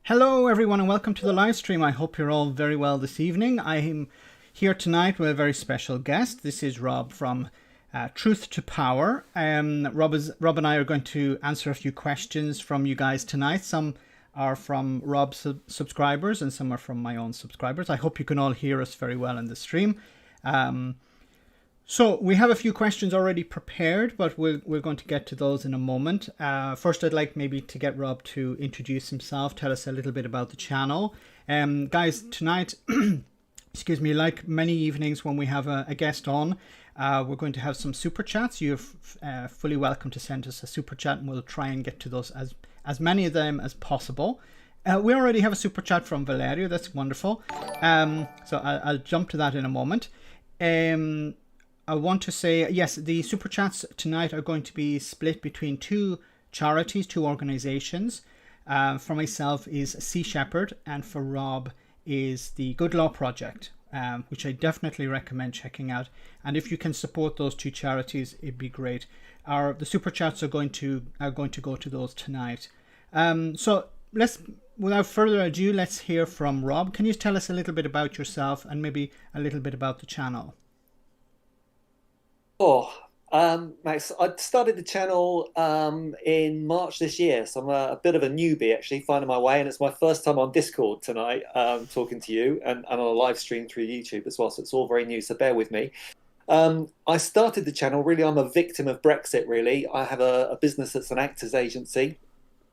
Hello everyone and welcome to the live stream. I hope you're all very well this evening. I am here tonight with a very special guest. This is Rob from Truth to Power. Rob and I are going to answer a few questions from you guys tonight. Some are from Rob's subscribers and some are from my own subscribers. I hope you can all hear us very well in the stream. So we have a few questions already prepared, but we're going to get to those in a moment. First, I'd like maybe to get Rob to introduce himself, tell us a little bit about the channel. Guys, tonight, excuse me, like many evenings when we have a guest on, we're going to have some super chats. You're fully welcome to send us a super chat and we'll try and get to those, as many of them as possible. We already have a super chat from Valerio. That's wonderful. So I'll jump to that in a moment. I want to say, yes, the super chats tonight are going to be split between two charities, two organizations. For myself is Sea Shepherd, and for Rob is the Good Law Project, which I definitely recommend checking out. And if you can support those two charities, it'd be great. The super chats are going to go to those tonight. So without further ado, let's hear from Rob. Can you tell us a little bit about yourself and maybe a little bit about the channel? Max, I started the channel in March this year, so I'm a bit of a newbie actually, finding my way, and it's my first time on Discord tonight, talking to you, and on a live stream through YouTube as well, so it's all very new, so bear with me. I started the channel, really, I'm a victim of Brexit, really. I have a business that's an actors agency,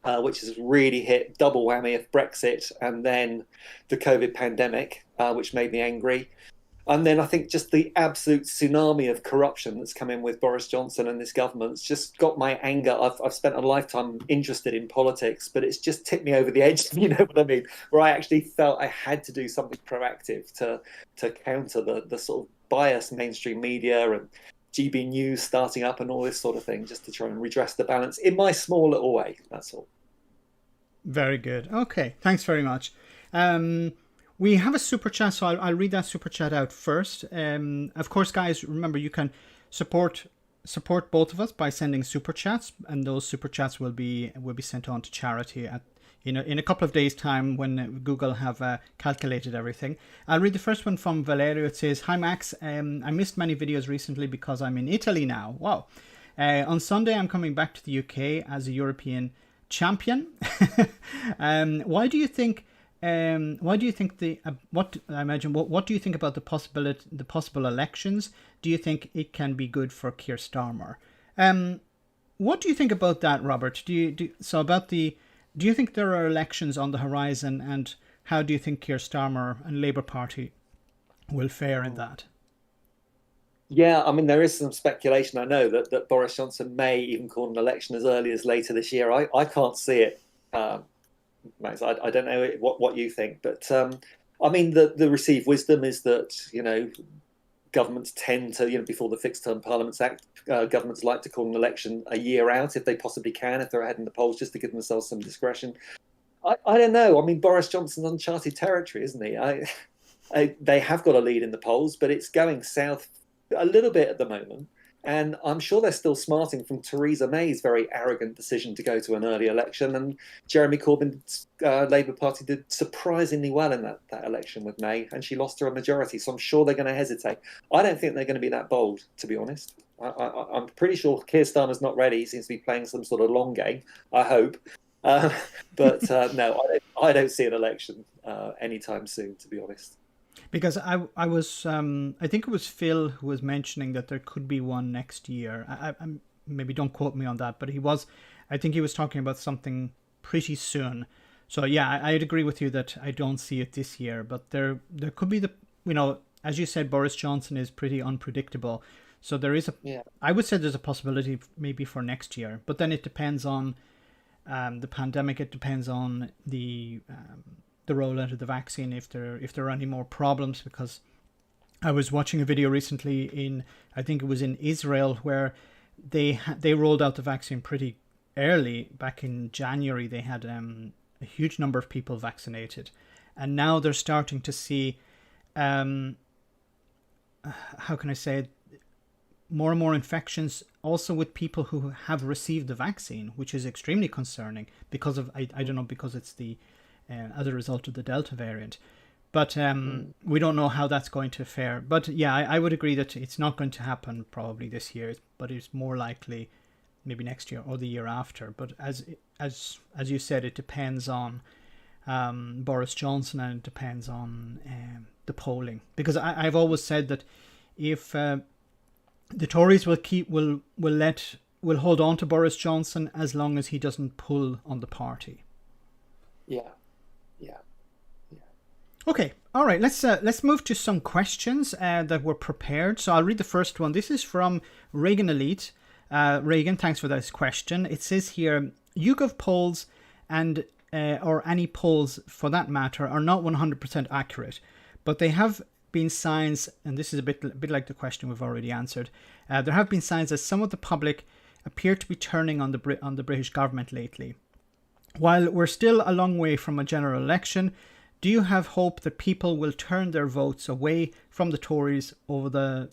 which has really hit double whammy of Brexit and then the COVID pandemic, which made me angry. And then I think just the absolute tsunami of corruption that's come in with Boris Johnson and this government's just got my anger. I've spent a lifetime interested in politics, but it's just tipped me over the edge, you know what I mean? Where I actually felt I had to do something proactive to counter the sort of biased mainstream media and GB News starting up and all this sort of thing, just to try and redress the balance in my small little way. That's all. Very good. Okay, thanks very much. We have a super chat, so I'll read that super chat out first. Of course, guys, remember you can support both of us by sending super chats, and those super chats will be sent on to charity in a couple of days' time when Google have calculated everything. I'll read the first one from Valerio. It says, "Hi Max, I missed many videos recently because I'm in Italy now. Wow. On Sunday, I'm coming back to the UK as a European champion. Why do you think what do you think what do you think about the possible elections? Do you think it can be good for Keir Starmer? What do you think about that, Robert? Do you think there are elections on the horizon, and how do you think Keir Starmer and Labour Party will fare in that? Yeah, I mean, there is some speculation. I know that Boris Johnson may even call an election as early as later this year. I can't see it. Max, I don't know what you think, but I mean, the received wisdom is that, you know, governments tend to, you know, before the Fixed Term Parliaments Act, governments like to call an election a year out if they possibly can, if they're ahead in the polls, just to give themselves some discretion. I don't know. I mean, Boris Johnson's uncharted territory, isn't he? They have got a lead in the polls, but it's going south a little bit at the moment. And I'm sure they're still smarting from Theresa May's very arrogant decision to go to an early election. And Jeremy Corbyn's Labour Party did surprisingly well in that election with May, and she lost her a majority. So I'm sure they're going to hesitate. I don't think they're going to be that bold, to be honest. I'm pretty sure Keir Starmer's not ready. He seems to be playing some sort of long game, I hope. But no, I don't see an election anytime soon, to be honest. Because I was I think it was Phil who was mentioning that there could be one next year. I maybe don't quote me on that, but I think he was talking about something pretty soon. So yeah, I'd agree with you that I don't see it this year, but there could be as you said, Boris Johnson is pretty unpredictable. So there is I would say there's a possibility maybe for next year, but then it depends on the pandemic. It depends on the rollout of the vaccine, if there are any more problems, because I was watching a video recently I think it was in Israel, where they rolled out the vaccine pretty early. Back in January, they had a huge number of people vaccinated, and now they're starting to see how can I say it, more and more infections also with people who have received the vaccine, which is extremely concerning because of I don't know, because it's the as a result of the Delta variant. But we don't know how that's going to fare. But yeah, I would agree that it's not going to happen probably this year, but it's more likely maybe next year or the year after. But as you said, it depends on Boris Johnson, and it depends on the polling. Because I've always said that if the Tories will hold on to Boris Johnson as long as he doesn't pull on the party. Yeah. Okay, all right. Let's move to some questions that were prepared. So I'll read the first one. This is from Reagan Elite. Reagan, thanks for this question. It says here, YouGov polls and or any polls for that matter are not 100% accurate, but they have been signs, and this is a bit like the question we've already answered. There have been signs that some of the public appear to be turning on the British government lately. While we're still a long way from a general election, do you have hope that people will turn their votes away from the Tories over the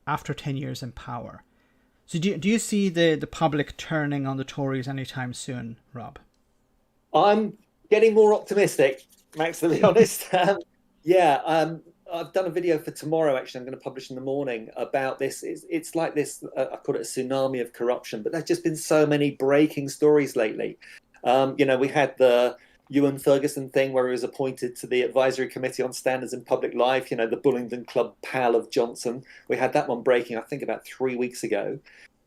after 10 years in power? So do you see the public turning on the Tories anytime soon, Rob? I'm getting more optimistic, Max, to be honest. I've done a video for tomorrow, actually, I'm going to publish in the morning, about this. It's like this, I call it a tsunami of corruption, but there's just been so many breaking stories lately. We had the Ewan Ferguson thing where he was appointed to the Advisory Committee on Standards in Public Life, the Bullingdon Club pal of Johnson. We had that one breaking, I think, about 3 weeks ago.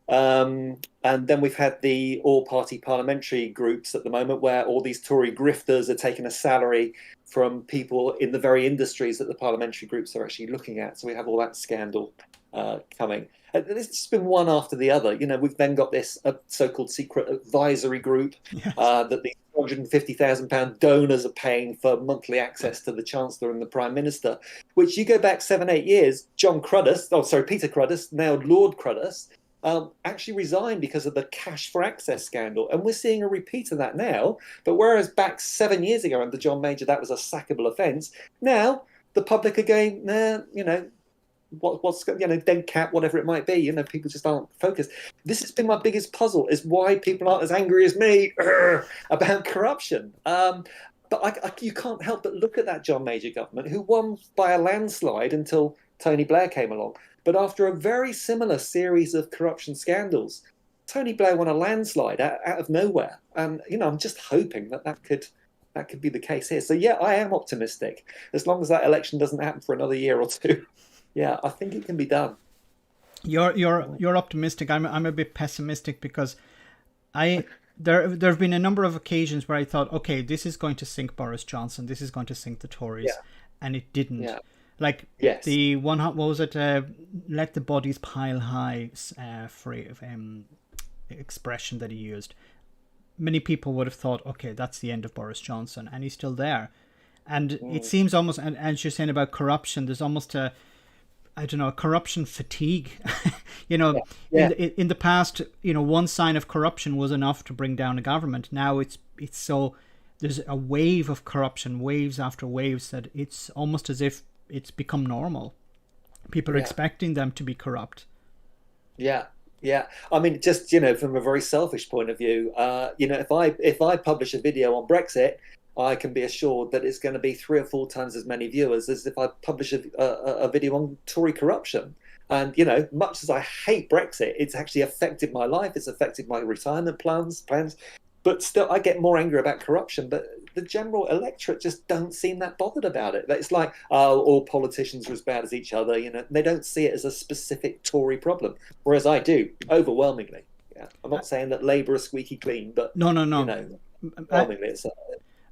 And then we've had the all-party parliamentary groups at the moment where all these Tory grifters are taking a salary from people in the very industries that the parliamentary groups are actually looking at. So we have all that scandal coming. It's just been one after the other. We've then got this so-called secret advisory group that these £250,000 donors are paying for monthly access to the Chancellor and the Prime Minister, which you go back 7-8 years, Peter Cruddas, now Lord Cruddas, actually resigned because of the cash for access scandal. And we're seeing a repeat of that now. But whereas back 7 years ago under John Major, that was a sackable offence, now the public are going, what's dead cat, whatever it might be. People just aren't focused. This has been my biggest puzzle, is why people aren't as angry as me about corruption. But you can't help but look at that John Major government, who won by a landslide until Tony Blair came along. But after a very similar series of corruption scandals, Tony Blair won a landslide out of nowhere. And I'm just hoping that could be the case here. So yeah, I am optimistic. As long as that election doesn't happen for another year or two. Yeah, I think it can be done. You're optimistic. I'm a bit pessimistic because there have been a number of occasions where I thought, okay, this is going to sink Boris Johnson, this is going to sink the Tories, and it didn't. Yeah. Like the one, what was it? Let the bodies pile high expression that he used. Many people would have thought, okay, that's the end of Boris Johnson, and he's still there. And it seems almost, and as you're saying about corruption, there's almost a corruption fatigue. In the past, one sign of corruption was enough to bring down a government. Now it's so, there's a wave of corruption, waves after waves, that it's almost as if it's become normal. People are expecting them to be corrupt. Yeah. I mean, just from a very selfish point of view, if I publish a video on Brexit, I can be assured that it's going to be 3 or 4 times as many viewers as if I publish a video on Tory corruption. And, much as I hate Brexit, it's actually affected my life. It's affected my retirement plans. But still, I get more angry about corruption. But the general electorate just don't seem that bothered about it. It's like, all politicians are as bad as each other. They don't see it as a specific Tory problem. Whereas I do, overwhelmingly. Yeah. I'm not saying that Labour are squeaky clean, but no. Overwhelmingly, it's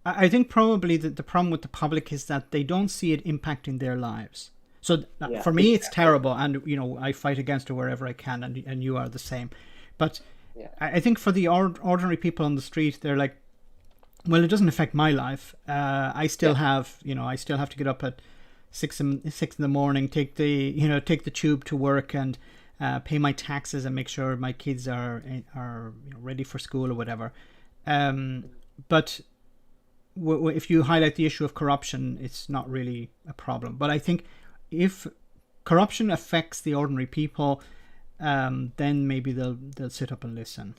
I think probably the problem with the public is that they don't see it impacting their lives. So for me, it's terrible. And, I fight against it wherever I can. And you are the same. But I think for the ordinary people on the street, they're like, well, it doesn't affect my life. I still have to get up at 6 in the morning, take the tube to work and pay my taxes and make sure my kids are ready for school or whatever. But if you highlight the issue of corruption, it's not really a problem. But I think if corruption affects the ordinary people, then maybe they'll sit up and listen.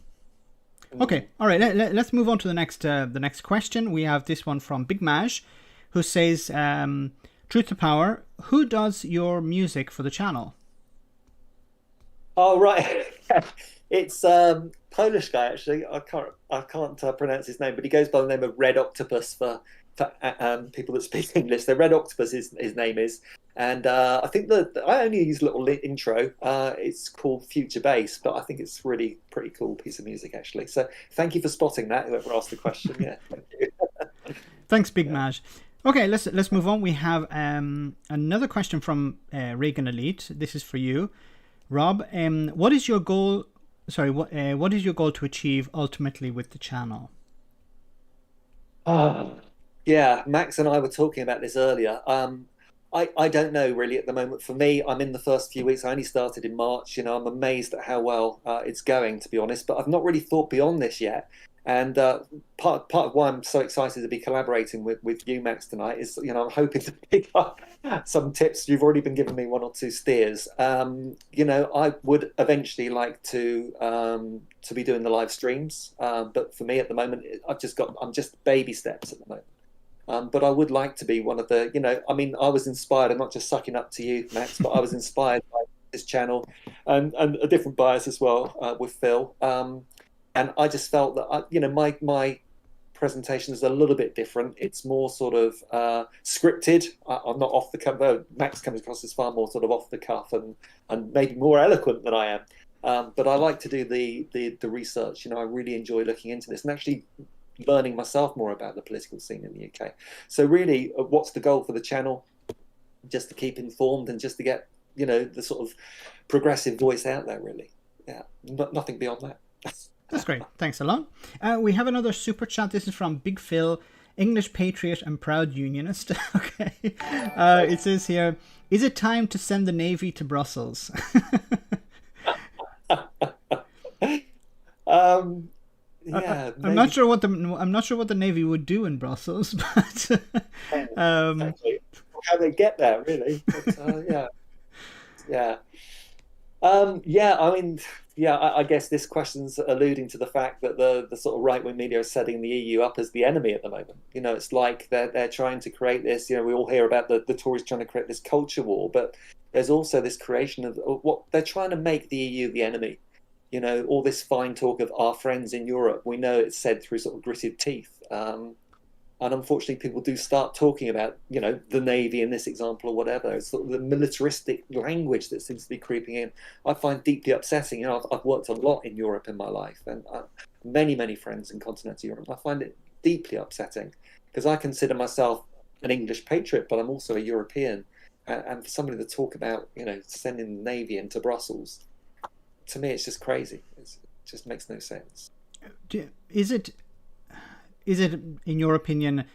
Okay, all right. Let's move on to the next question. We have this one from Big Maj, who says, "Truth to power. Who does your music for the channel?" Oh right, it's Polish guy actually. I can't pronounce his name, but he goes by the name of Red Octopus for people that speak English. So Red Octopus his name is, and I think that I only use a little intro. It's called Future Bass, but I think it's really pretty cool piece of music actually. So thank you for spotting that. Whoever asked the question, yeah, thank you. Thanks, Big Maj. Okay, let's move on. We have another question from Reagan Elite. This is for you, Rob. What is your goal? Sorry, what is your goal to achieve ultimately with the channel? Yeah, Max and I were talking about this earlier. I don't know really at the moment. For me, I'm in the first few weeks. I only started in March. I'm amazed at how well it's going, to be honest. But I've not really thought beyond this yet. And part of why I'm so excited to be collaborating with you, Max, tonight is, I'm hoping to pick up some tips. You've already been giving me one or two steers. I would eventually like to be doing the live streams. But for me at the moment, I'm just baby steps at the moment. But I would like to be one of the, I was inspired. I'm not just sucking up to you, Max, but I was inspired by this channel and a different bias as well with Phil. And I just felt that, my presentation is a little bit different. It's more sort of scripted. I'm not off the cuff. Max comes across as far more sort of off the cuff and maybe more eloquent than I am. But I like to do the research. I really enjoy looking into this and actually learning myself more about the political scene in the UK. So really, what's the goal for the channel? Just to keep informed and just to get, the sort of progressive voice out there, really. Yeah, nothing beyond that. That's great. Thanks a lot. We have another super chat. This is from Big Phil, English patriot and proud unionist. Okay. It says here, is it time to send the Navy to Brussels? Yeah, I'm not sure what the Navy would do in Brussels, but exactly. How they get there, really. But, yeah. I guess this question's alluding to the fact that the sort of right-wing media are setting the EU up as the enemy at the moment. It's like they're trying to create this. We all hear about the Tories trying to create this culture war, but there's also this creation of what they're trying to make the EU the enemy. All this fine talk of our friends in Europe, we know it's said through sort of gritted teeth. And unfortunately, people do start talking about, the Navy in this example or whatever. It's sort of the militaristic language that seems to be creeping in. I find deeply upsetting. I've worked a lot in Europe in my life and many, many friends in continental Europe. I find it deeply upsetting because I consider myself an English patriot, but I'm also a European. And for somebody to talk about, sending the Navy into Brussels, to me, it's just crazy. It just makes no sense. Is it, in your opinion,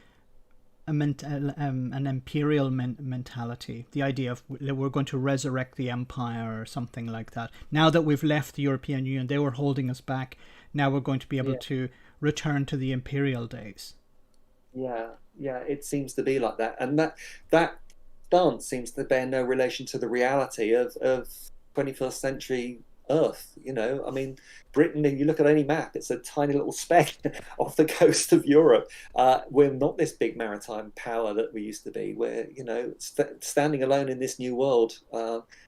an imperial mentality? The idea of we're going to resurrect the empire or something like that. Now that we've left the European Union, they were holding us back. Now we're going to be able to return to the imperial days. Yeah, it seems to be like that. And that stance seems to bear no relation to the reality of 21st century Earth. Britain, if you look at any map, it's a tiny little speck off the coast of Europe. We're not this big maritime power that we used to be. We're, standing alone in this new world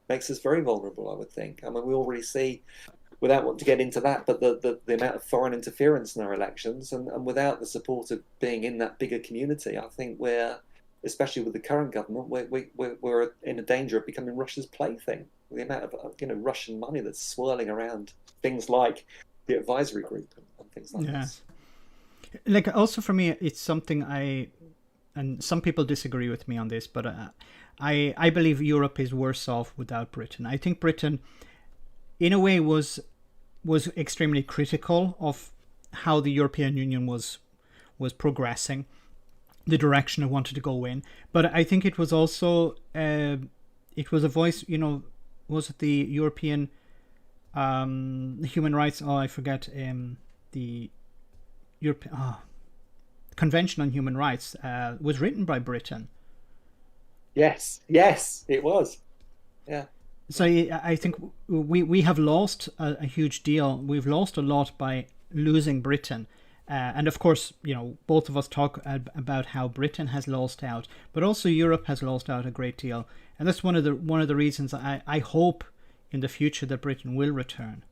makes us very vulnerable, I would think. We already see, without wanting to get into that, but the amount of foreign interference in our elections and without the support of being in that bigger community, I think we're, especially with the current government, we're in a danger of becoming Russia's plaything. The amount of Russian money that's swirling around things like the advisory group and things like this. Like, also for me, it's something and some people disagree with me on this, but I believe Europe is worse off without Britain. I think Britain, in a way, was extremely critical of how the European Union was progressing, the direction it wanted to go in. But I think it was also it was a voice, was it the European human rights? Oh, I forget. The European Convention on Human Rights was written by Britain. Yes, it was. Yeah. So I think we have lost a huge deal. We've lost a lot by losing Britain. And of course, both of us talk about how Britain has lost out, but also Europe has lost out a great deal. And that's one of the reasons I hope in the future that Britain will return.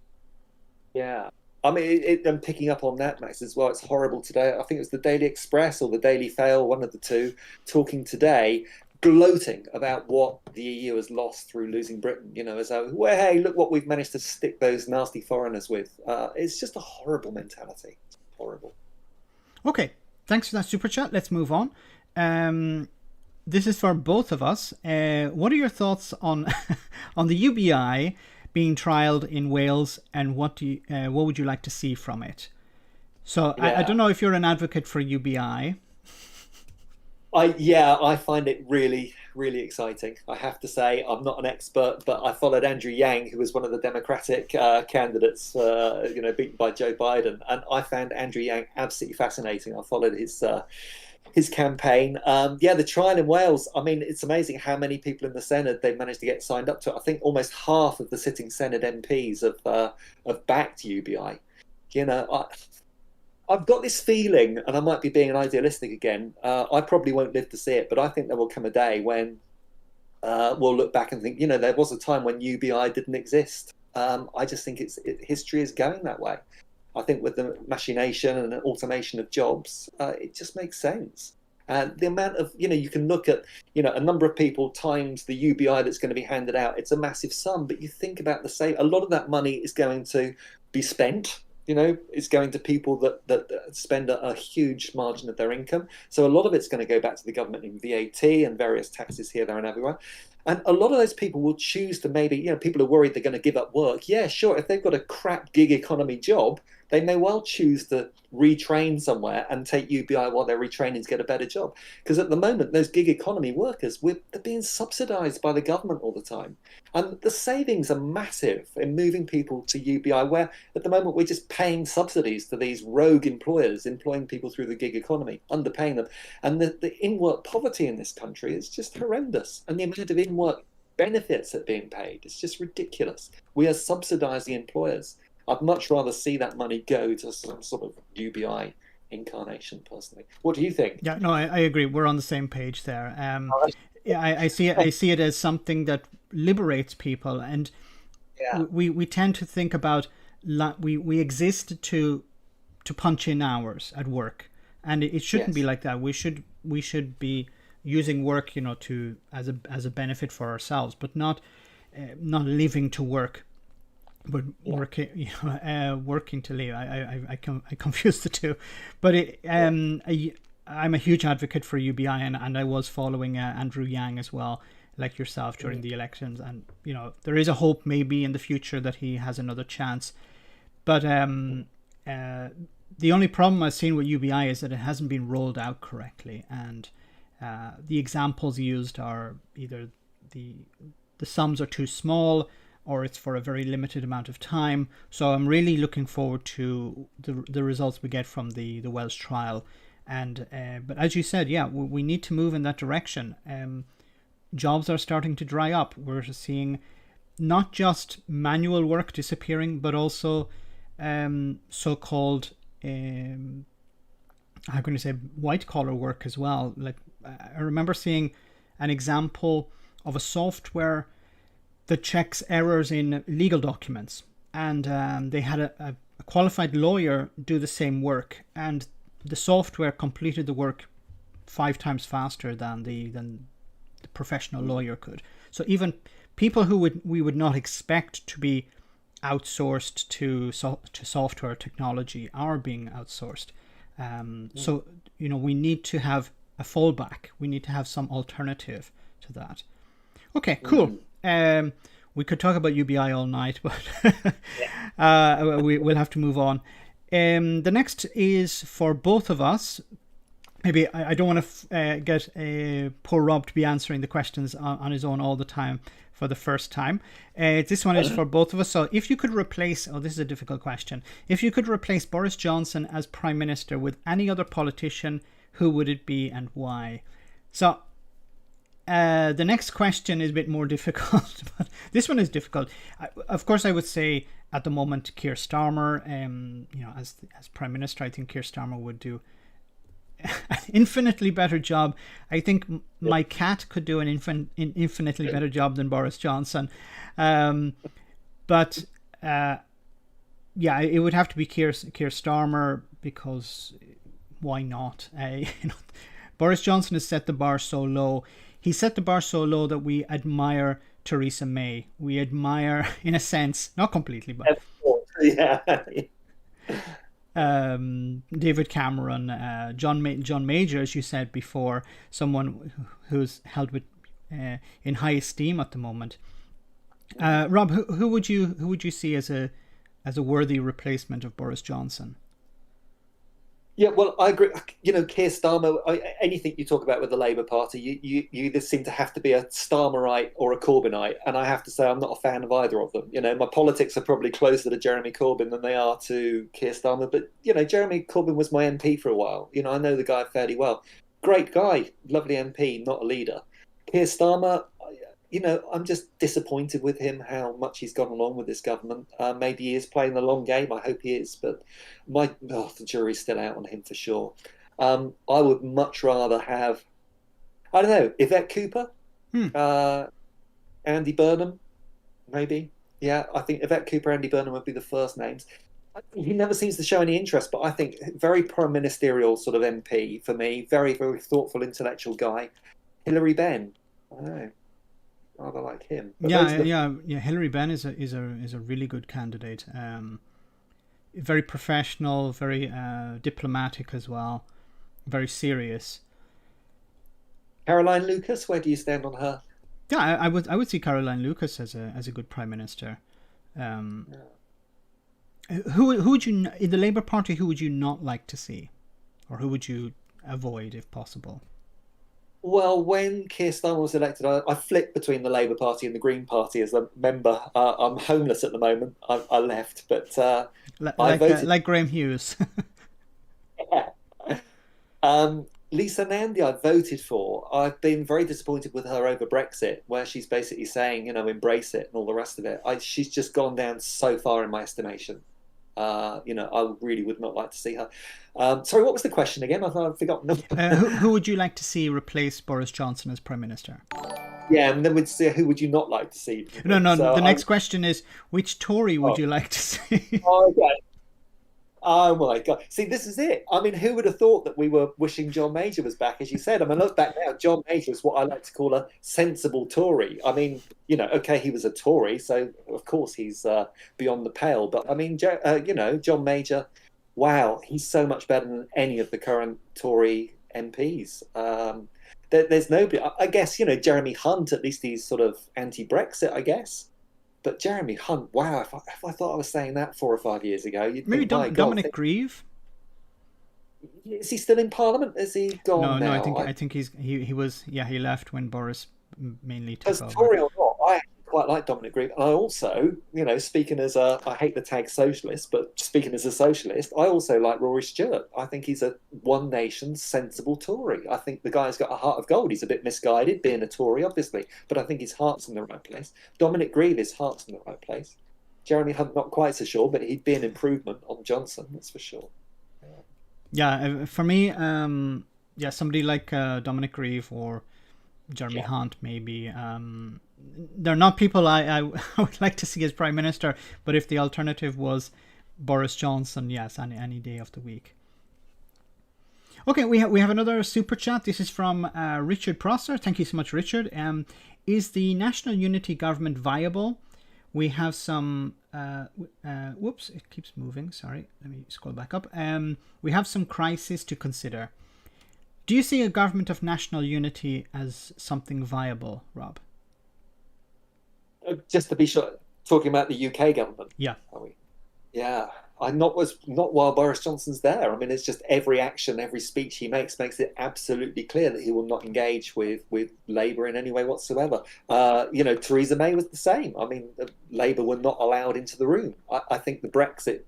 Yeah. I mean, I'm picking up on that, Max, as well. It's horrible today. I think it was the Daily Express or the Daily Fail, one of the two, talking today, gloating about what the EU has lost through losing Britain. As though, well, hey, look what we've managed to stick those nasty foreigners with. It's just a horrible mentality. It's horrible. Okay, thanks for that super chat. Let's move on. This is for both of us. What are your thoughts on on the UBI being trialed in Wales, and what would you like to see from it? So I don't know if you're an advocate for UBI. I find it really, really exciting. I have to say, I'm not an expert, but I followed Andrew Yang, who was one of the Democratic candidates, beaten by Joe Biden, and I found Andrew Yang absolutely fascinating. I followed his campaign. The trial in Wales, I mean, it's amazing how many people in the Senate they've managed to get signed up to it. I think almost half of the sitting Senate MPs have backed UBI. I've got this feeling, and I might be being idealistic again, I probably won't live to see it, but I think there will come a day when we'll look back and think, there was a time when UBI didn't exist. I just think history is going that way. I think with the machination and the automation of jobs, it just makes sense. And the amount of, you can look at, a number of people times the UBI that's going to be handed out. It's a massive sum, but you think about a lot of that money is going to be spent. It's going to people that spend a huge margin of their income. So a lot of it's going to go back to the government in VAT and various taxes here, there, and everywhere. And a lot of those people will choose to maybe, people are worried they're going to give up work. Yeah, sure. If they've got a crap gig economy job, they may well choose to retrain somewhere and take UBI while they're retraining to get a better job. Because at the moment, those gig economy workers, they're being subsidised by the government all the time. And the savings are massive in moving people to UBI, where at the moment we're just paying subsidies to these rogue employers, employing people through the gig economy, underpaying them. And the in-work poverty in this country is just horrendous. And the amount of in-work benefits that are being paid is just ridiculous. We are subsidising employers. I'd much rather see that money go to some sort of UBI incarnation, personally. What do you think? Yeah, no, I agree. We're on the same page there. I see it as something that liberates people, and we tend to think about we exist to punch in hours at work, and it shouldn't be like that. We should be using work, to as a benefit for ourselves, but not living to work. But working, working to live. I confuse the two, but I'm a huge advocate for UBI, and I was following Andrew Yang as well, like yourself, during the elections, and there is a hope maybe in the future that he has another chance, but the only problem I've seen with UBI is that it hasn't been rolled out correctly, and the examples used are either the sums are too small, or it's for a very limited amount of time. So I'm really looking forward to the results we get from the Welsh trial. And but as you said, we need to move in that direction. Jobs are starting to dry up. We're seeing not just manual work disappearing, but also so-called how can you say white-collar work as well. Like I remember seeing an example of a software that checks errors in legal documents, and they had a qualified lawyer do the same work, and the software completed the work 5 times faster than the professional lawyer could. So even people who we would not expect to be outsourced to software technology are being outsourced. So we need to have a fallback. We need to have some alternative to that. Okay, cool. We could talk about UBI all night, but we'll have to move on. The next is for both of us. Maybe I don't want to get poor Rob to be answering the questions on his own all the time for the first time. This one is for both of us. So if you could replace, this is a difficult question. If you could replace Boris Johnson as Prime Minister with any other politician, who would it be and why? So the next question is a bit more difficult, but this one is difficult. Of course, I would say at the moment Keir Starmer, as Prime Minister, I think Keir Starmer would do an infinitely better job. I think my cat could do an infinitely better job than Boris Johnson. But it would have to be Keir Starmer, because why not? Boris Johnson has set the bar so low. He set the bar so low that we admire Theresa May. We admire, in a sense, not completely, but David Cameron, John Major, as you said before, someone who's held in high esteem at the moment. Rob, who would you see as a worthy replacement of Boris Johnson? Yeah, well, I agree. Keir Starmer, anything you talk about with the Labour Party, you either seem to have to be a Starmerite or a Corbynite. And I have to say, I'm not a fan of either of them. My politics are probably closer to Jeremy Corbyn than they are to Keir Starmer. But, Jeremy Corbyn was my MP for a while. I know the guy fairly well. Great guy, lovely MP, not a leader. Keir Starmer, I'm just disappointed with him, how much he's gone along with this government. Maybe he is playing the long game. I hope he is. But the jury's still out on him for sure. I would much rather have, I don't know, Yvette Cooper, Andy Burnham, maybe. Yeah, I think Yvette Cooper, Andy Burnham would be the first names. He never seems to show any interest, but I think very pro-ministerial sort of MP for me. Very, very thoughtful, intellectual guy. Hilary Benn. I don't know. Rather like him. But Hilary Benn is a really good candidate. Very professional, very diplomatic as well, very serious. Caroline Lucas, where do you stand on her? Yeah, I would see Caroline Lucas as a good Prime Minister. Who would you, in the Labour Party, who would you not like to see, or who would you avoid if possible? Well, when Keir Starmer was elected, I flipped between the Labour Party and the Green Party as a member. I'm homeless at the moment. I left, but I voted. Like Graham Hughes. Lisa Nandy, I voted for. I've been very disappointed with her over Brexit, where she's basically saying, embrace it and all the rest of it. She's just gone down so far in my estimation. I really would not like to see her. Sorry, what was the question again? I've forgotten. Who would you like to see replace Boris Johnson as Prime Minister? Yeah, and then we'd say, who would you not like to see? No. So the next question is, which Tory would you like to see? Oh, okay. Oh my God! See, this is it. I mean, who would have thought that we were wishing John Major was back? As you said, look back now. John Major is what I like to call a sensible Tory. I mean, okay, he was a Tory, so of course he's beyond the pale. But I mean, John Major, wow, he's so much better than any of the current Tory MPs. There's nobody. I guess Jeremy Hunt. At least he's sort of anti-Brexit, I guess. But Jeremy Hunt, wow! If I thought I was saying that 4 or 5 years ago, maybe Dominic Grieve. Is he still in Parliament? Is he gone now? No, I think he was. Yeah, he left when Boris mainly took over. As Tory or not, I quite like Dominic Grieve, and I also, speaking as I hate the tag socialist, but speaking as a socialist, I also like Rory Stewart. I think he's a one nation sensible Tory. I think the guy's got a heart of gold. He's a bit misguided being a Tory, obviously, but I think his heart's in the right place. Dominic Grieve, his heart's in the right place. Jeremy Hunt, not quite so sure, but he'd be an improvement on Johnson, that's for sure. Yeah, for me, somebody like Dominic Grieve or Jeremy Hunt, maybe. They're not people I would like to see as Prime Minister, but if the alternative was Boris Johnson, yes, any day of the week. Okay, we have another super chat. This is from Richard Prosser. Thank you so much, Richard. Is the National Unity Government viable? We have some... whoops, it keeps moving. Sorry, let me scroll back up. We have some crises to consider. Do you see a government of national unity as something viable, Rob? Just to be sure, talking about the UK government. Yeah. Are we? Yeah. Not while Boris Johnson's there. I mean, it's just every action, every speech he makes it absolutely clear that he will not engage with Labour in any way whatsoever. Theresa May was the same. I mean, Labour were not allowed into the room. I think the Brexit,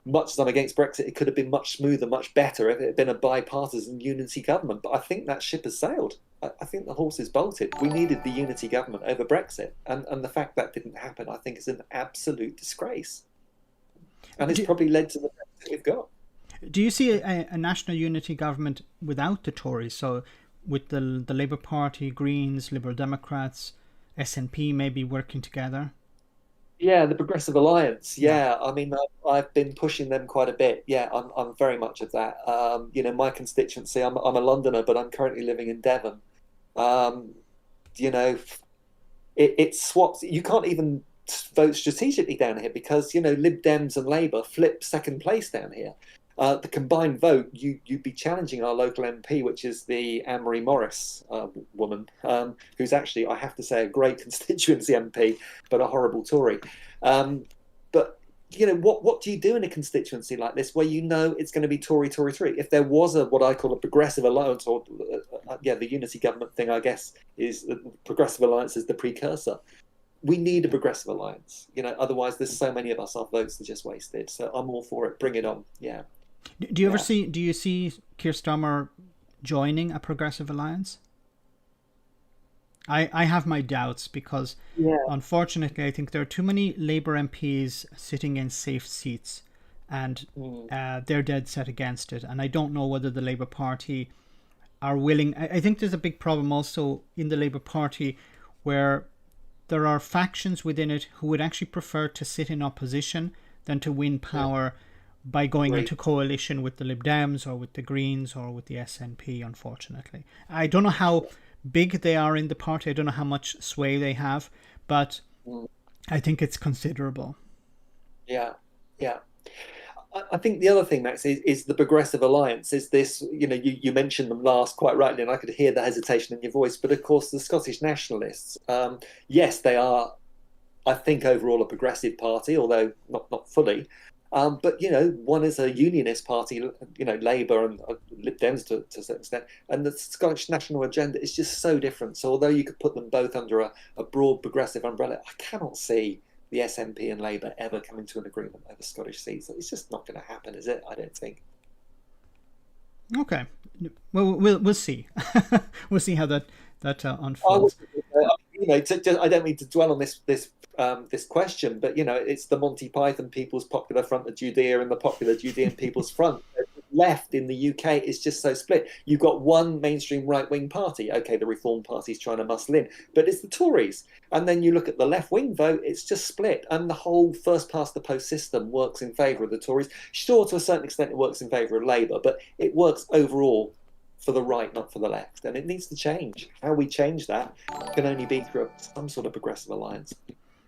much as I'm against Brexit, it could have been much smoother, much better if it had been a bipartisan unity government. But I think that ship has sailed. I think the horse is bolted. We needed the unity government over Brexit, and the fact that didn't happen, I think, is an absolute disgrace, and it's probably led to the Brexit we've got. Do you see a national unity government without the Tories? So with the Labour Party, Greens, Liberal Democrats, SNP maybe working together? Yeah, the Progressive Alliance. Yeah, I mean, I've been pushing them quite a bit. Yeah, I'm very much of that. My constituency, I'm a Londoner, but I'm currently living in Devon. Um, you know, it swaps. You can't even vote strategically down here because, Lib Dems and Labour flip second place down here. The combined vote, you'd be challenging our local MP, which is the Anne-Marie Morris woman, who's actually, I have to say, a great constituency MP, but a horrible Tory. But what do you do in a constituency like this where it's going to be Tory, Tory, Tory? If there was what I call a progressive alliance, or the unity government thing, I guess, is the progressive alliance is the precursor. We need a progressive alliance. Otherwise, there's so many of us, our votes are just wasted. So I'm all for it. Bring it on. Yeah. Do you see Keir Starmer joining a progressive alliance? I have my doubts because unfortunately I think there are too many Labour MPs sitting in safe seats and they're dead set against it, and I don't know whether the Labour Party are willing. I think there's a big problem also in the Labour Party where there are factions within it who would actually prefer to sit in opposition than to win power by going into coalition with the Lib Dems or with the Greens or with the SNP, unfortunately. I don't know how big they are in the party. I don't know how much sway they have, but I think it's considerable. Yeah. I think the other thing, Max, is the Progressive Alliance. Is this, you mentioned them last quite rightly, and I could hear the hesitation in your voice, but of course the Scottish Nationalists, yes, they are, I think, overall a progressive party, although not fully. But one is a unionist party, Labour and Lib Dems to a certain extent, and the Scottish national agenda is just so different. So although you could put them both under a broad progressive umbrella, I cannot see the SNP and Labour ever coming to an agreement over Scottish seats. It's just not going to happen, is it? I don't think. Okay, well we'll see. We'll see how that unfolds. I don't mean to dwell on this question, but it's the Monty Python People's Popular Front of Judea and the Popular Judean People's Front. Left in the UK is just so split. You've got one mainstream right-wing party. Okay, the Reform Party's trying to muscle in, but it's the Tories. And then you look at the left-wing vote, it's just split. And the whole first-past-the-post system works in favour of the Tories. Sure, to a certain extent it works in favour of Labour, but it works overall for the right, not for the left. And it needs to change. How we change that can only be through some sort of progressive alliance.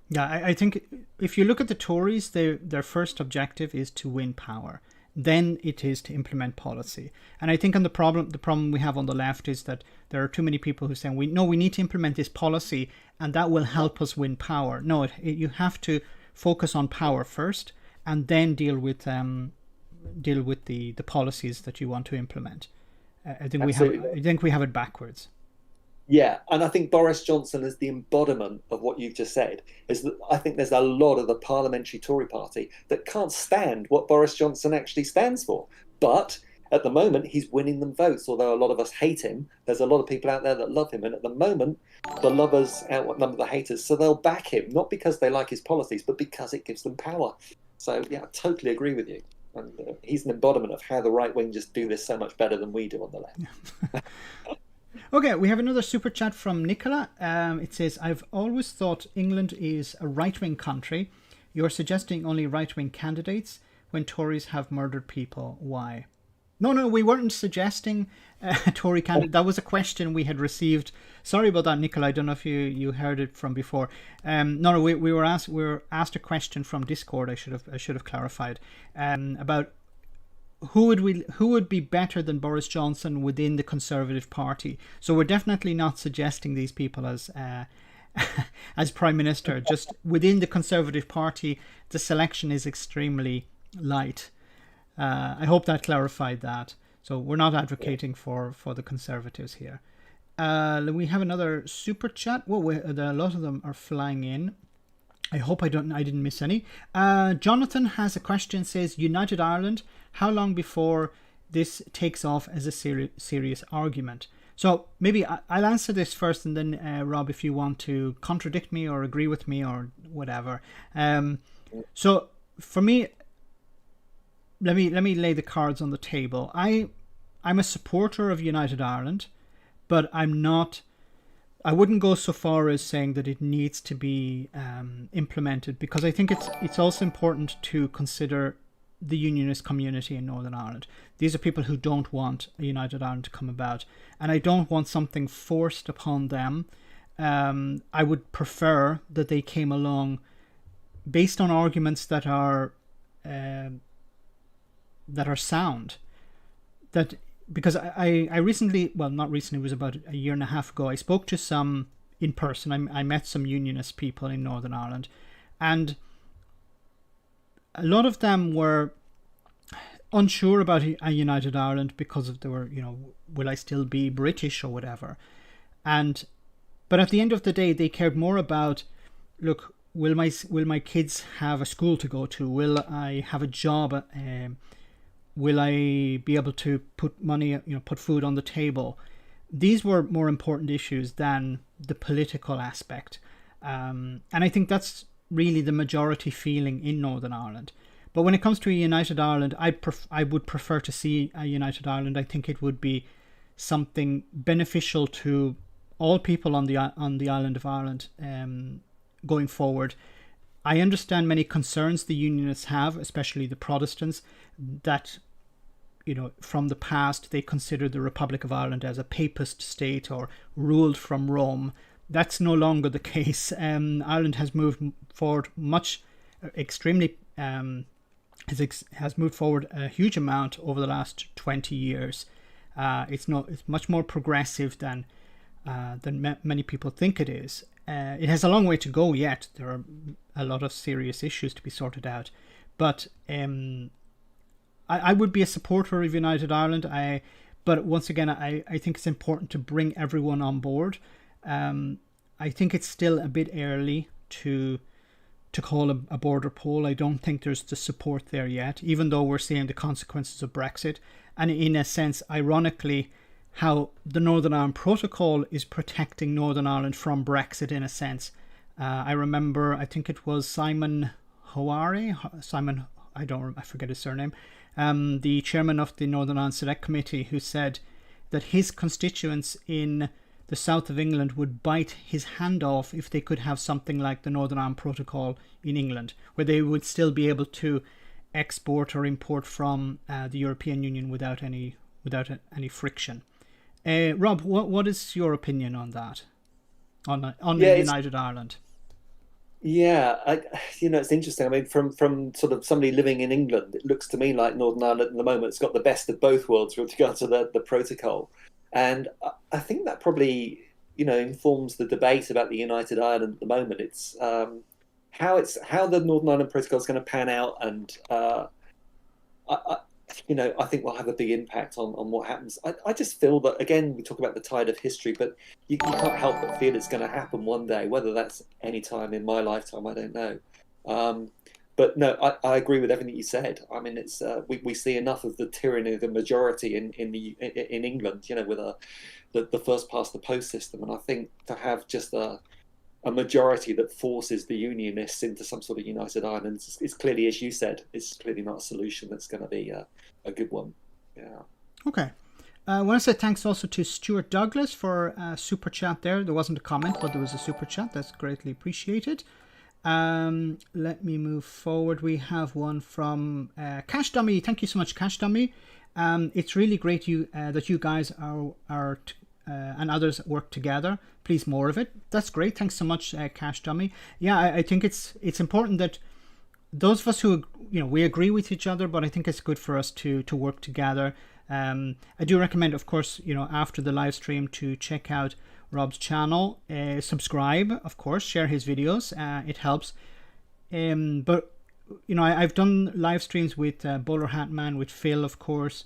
Yeah, I think if you look at the Tories, their first objective is to win power. Then it is to implement policy. And I think the problem we have on the left is that there are too many people who say, we need to implement this policy and that will help us win power. No, you have to focus on power first and then deal with the policies that you want to implement. I think we have it backwards. Yeah, and I think Boris Johnson is the embodiment of what you've just said. Is that I think there's a lot of the Parliamentary Tory party that can't stand what Boris Johnson actually stands for. But at the moment, he's winning them votes. Although a lot of us hate him, there's a lot of people out there that love him. And at the moment, the lovers outnumber the haters. So they'll back him, not because they like his policies, but because it gives them power. So, yeah, I totally agree with you. And he's an embodiment of how the right wing just do this so much better than we do on the left. Okay, we have another super chat from Nicola. It says, I've always thought England is a right-wing country. You're suggesting only right-wing candidates when Tories have murdered people. Why? No, we weren't suggesting a Tory candidate. That was a question we had received. Sorry about that, Nicola. I don't know if you heard it from before. We were asked a question from Discord. I should have clarified about who would be better than Boris Johnson within the Conservative Party. So we're definitely not suggesting these people as Prime Minister. Just within the Conservative Party, the selection is extremely light. I hope that clarified that. So we're not advocating for the Conservatives here. We have another super chat. A lot of them are flying in. I hope I didn't miss any. Jonathan has a question. Says, United Ireland, how long before this takes off as a serious argument? So maybe I'll answer this first, and then Rob, if you want to contradict me or agree with me or whatever. So for me, let me lay the cards on the table. I'm a supporter of United Ireland, but I wouldn't go so far as saying that it needs to be implemented, because I think it's also important to consider the unionist community in Northern Ireland. These are people who don't want a United Ireland to come about, and I don't want something forced upon them. I would prefer that they came along based on arguments that are sound. That because I recently, well, not recently, it was about a year and a half ago, I spoke to some in person. I met some unionist people in Northern Ireland, and a lot of them were unsure about a United Ireland because they were, will I still be British or whatever? But at the end of the day, they cared more about, look, will my kids have a school to go to? Will I have a job? Will I be able to put money, put food on the table? These were more important issues than the political aspect. And I think that's really the majority feeling in Northern Ireland. But when it comes to a United Ireland, I would prefer to see a United Ireland. I think it would be something beneficial to all people on the island of Ireland going forward. I understand many concerns the unionists have, especially the Protestants, that from the past they considered the Republic of Ireland as a papist state or ruled from Rome. That's no longer the case. Ireland has moved forward has moved forward a huge amount over the last 20 years. It's much more progressive than many people think it is. It has a long way to go yet. There are a lot of serious issues to be sorted out. But I would be a supporter of United Ireland. But once again, I think it's important to bring everyone on board. I think it's still a bit early to call a border poll. I don't think there's the support there yet, even though we're seeing the consequences of Brexit. And in a sense, ironically, how the Northern Ireland Protocol is protecting Northern Ireland from Brexit in a sense. I remember, I think it was Simon Hoare, I forget his surname, the chairman of the Northern Ireland Select Committee, who said that his constituents in the south of England would bite his hand off if they could have something like the Northern Ireland Protocol in England, where they would still be able to export or import from the European Union without any friction. Rob, what is your opinion on that? On United Ireland? Yeah, it's interesting. I mean, from sort of somebody living in England, it looks to me like Northern Ireland at the moment has got the best of both worlds with regard to the protocol. And I think that probably, informs the debate about the United Ireland at the moment. It's how the Northern Ireland Protocol is going to pan out, and I think will have a big impact on what happens. I just feel that, again, we talk about the tide of history, but you can't help but feel it's going to happen one day. Whether that's any time in my lifetime, I don't know. But no, I agree with everything you said. I mean, it's we see enough of the tyranny of the majority in England, with the first past the post system, and I think to have just a majority that forces the unionists into some sort of United Ireland is clearly, as you said, it's clearly not a solution that's going to be a good one. Yeah. Okay. I want to say thanks also to Stuart Douglas for a super chat there. There wasn't a comment, but there was a super chat. That's greatly appreciated. Let me move forward. We have one from Cash Dummy. Thank you so much, Cash Dummy. It's really great that you guys are and others work together. Please, more of it. That's great. Thanks so much, Cash Dummy. Yeah, I think it's important that those of us who we agree with each other, but I think it's good for us to work together. I do recommend, of course, after the live stream, to check out Rob's channel, subscribe, of course, share his videos. It helps. But I've done live streams with Bowler Hat Man, with Phil, of course,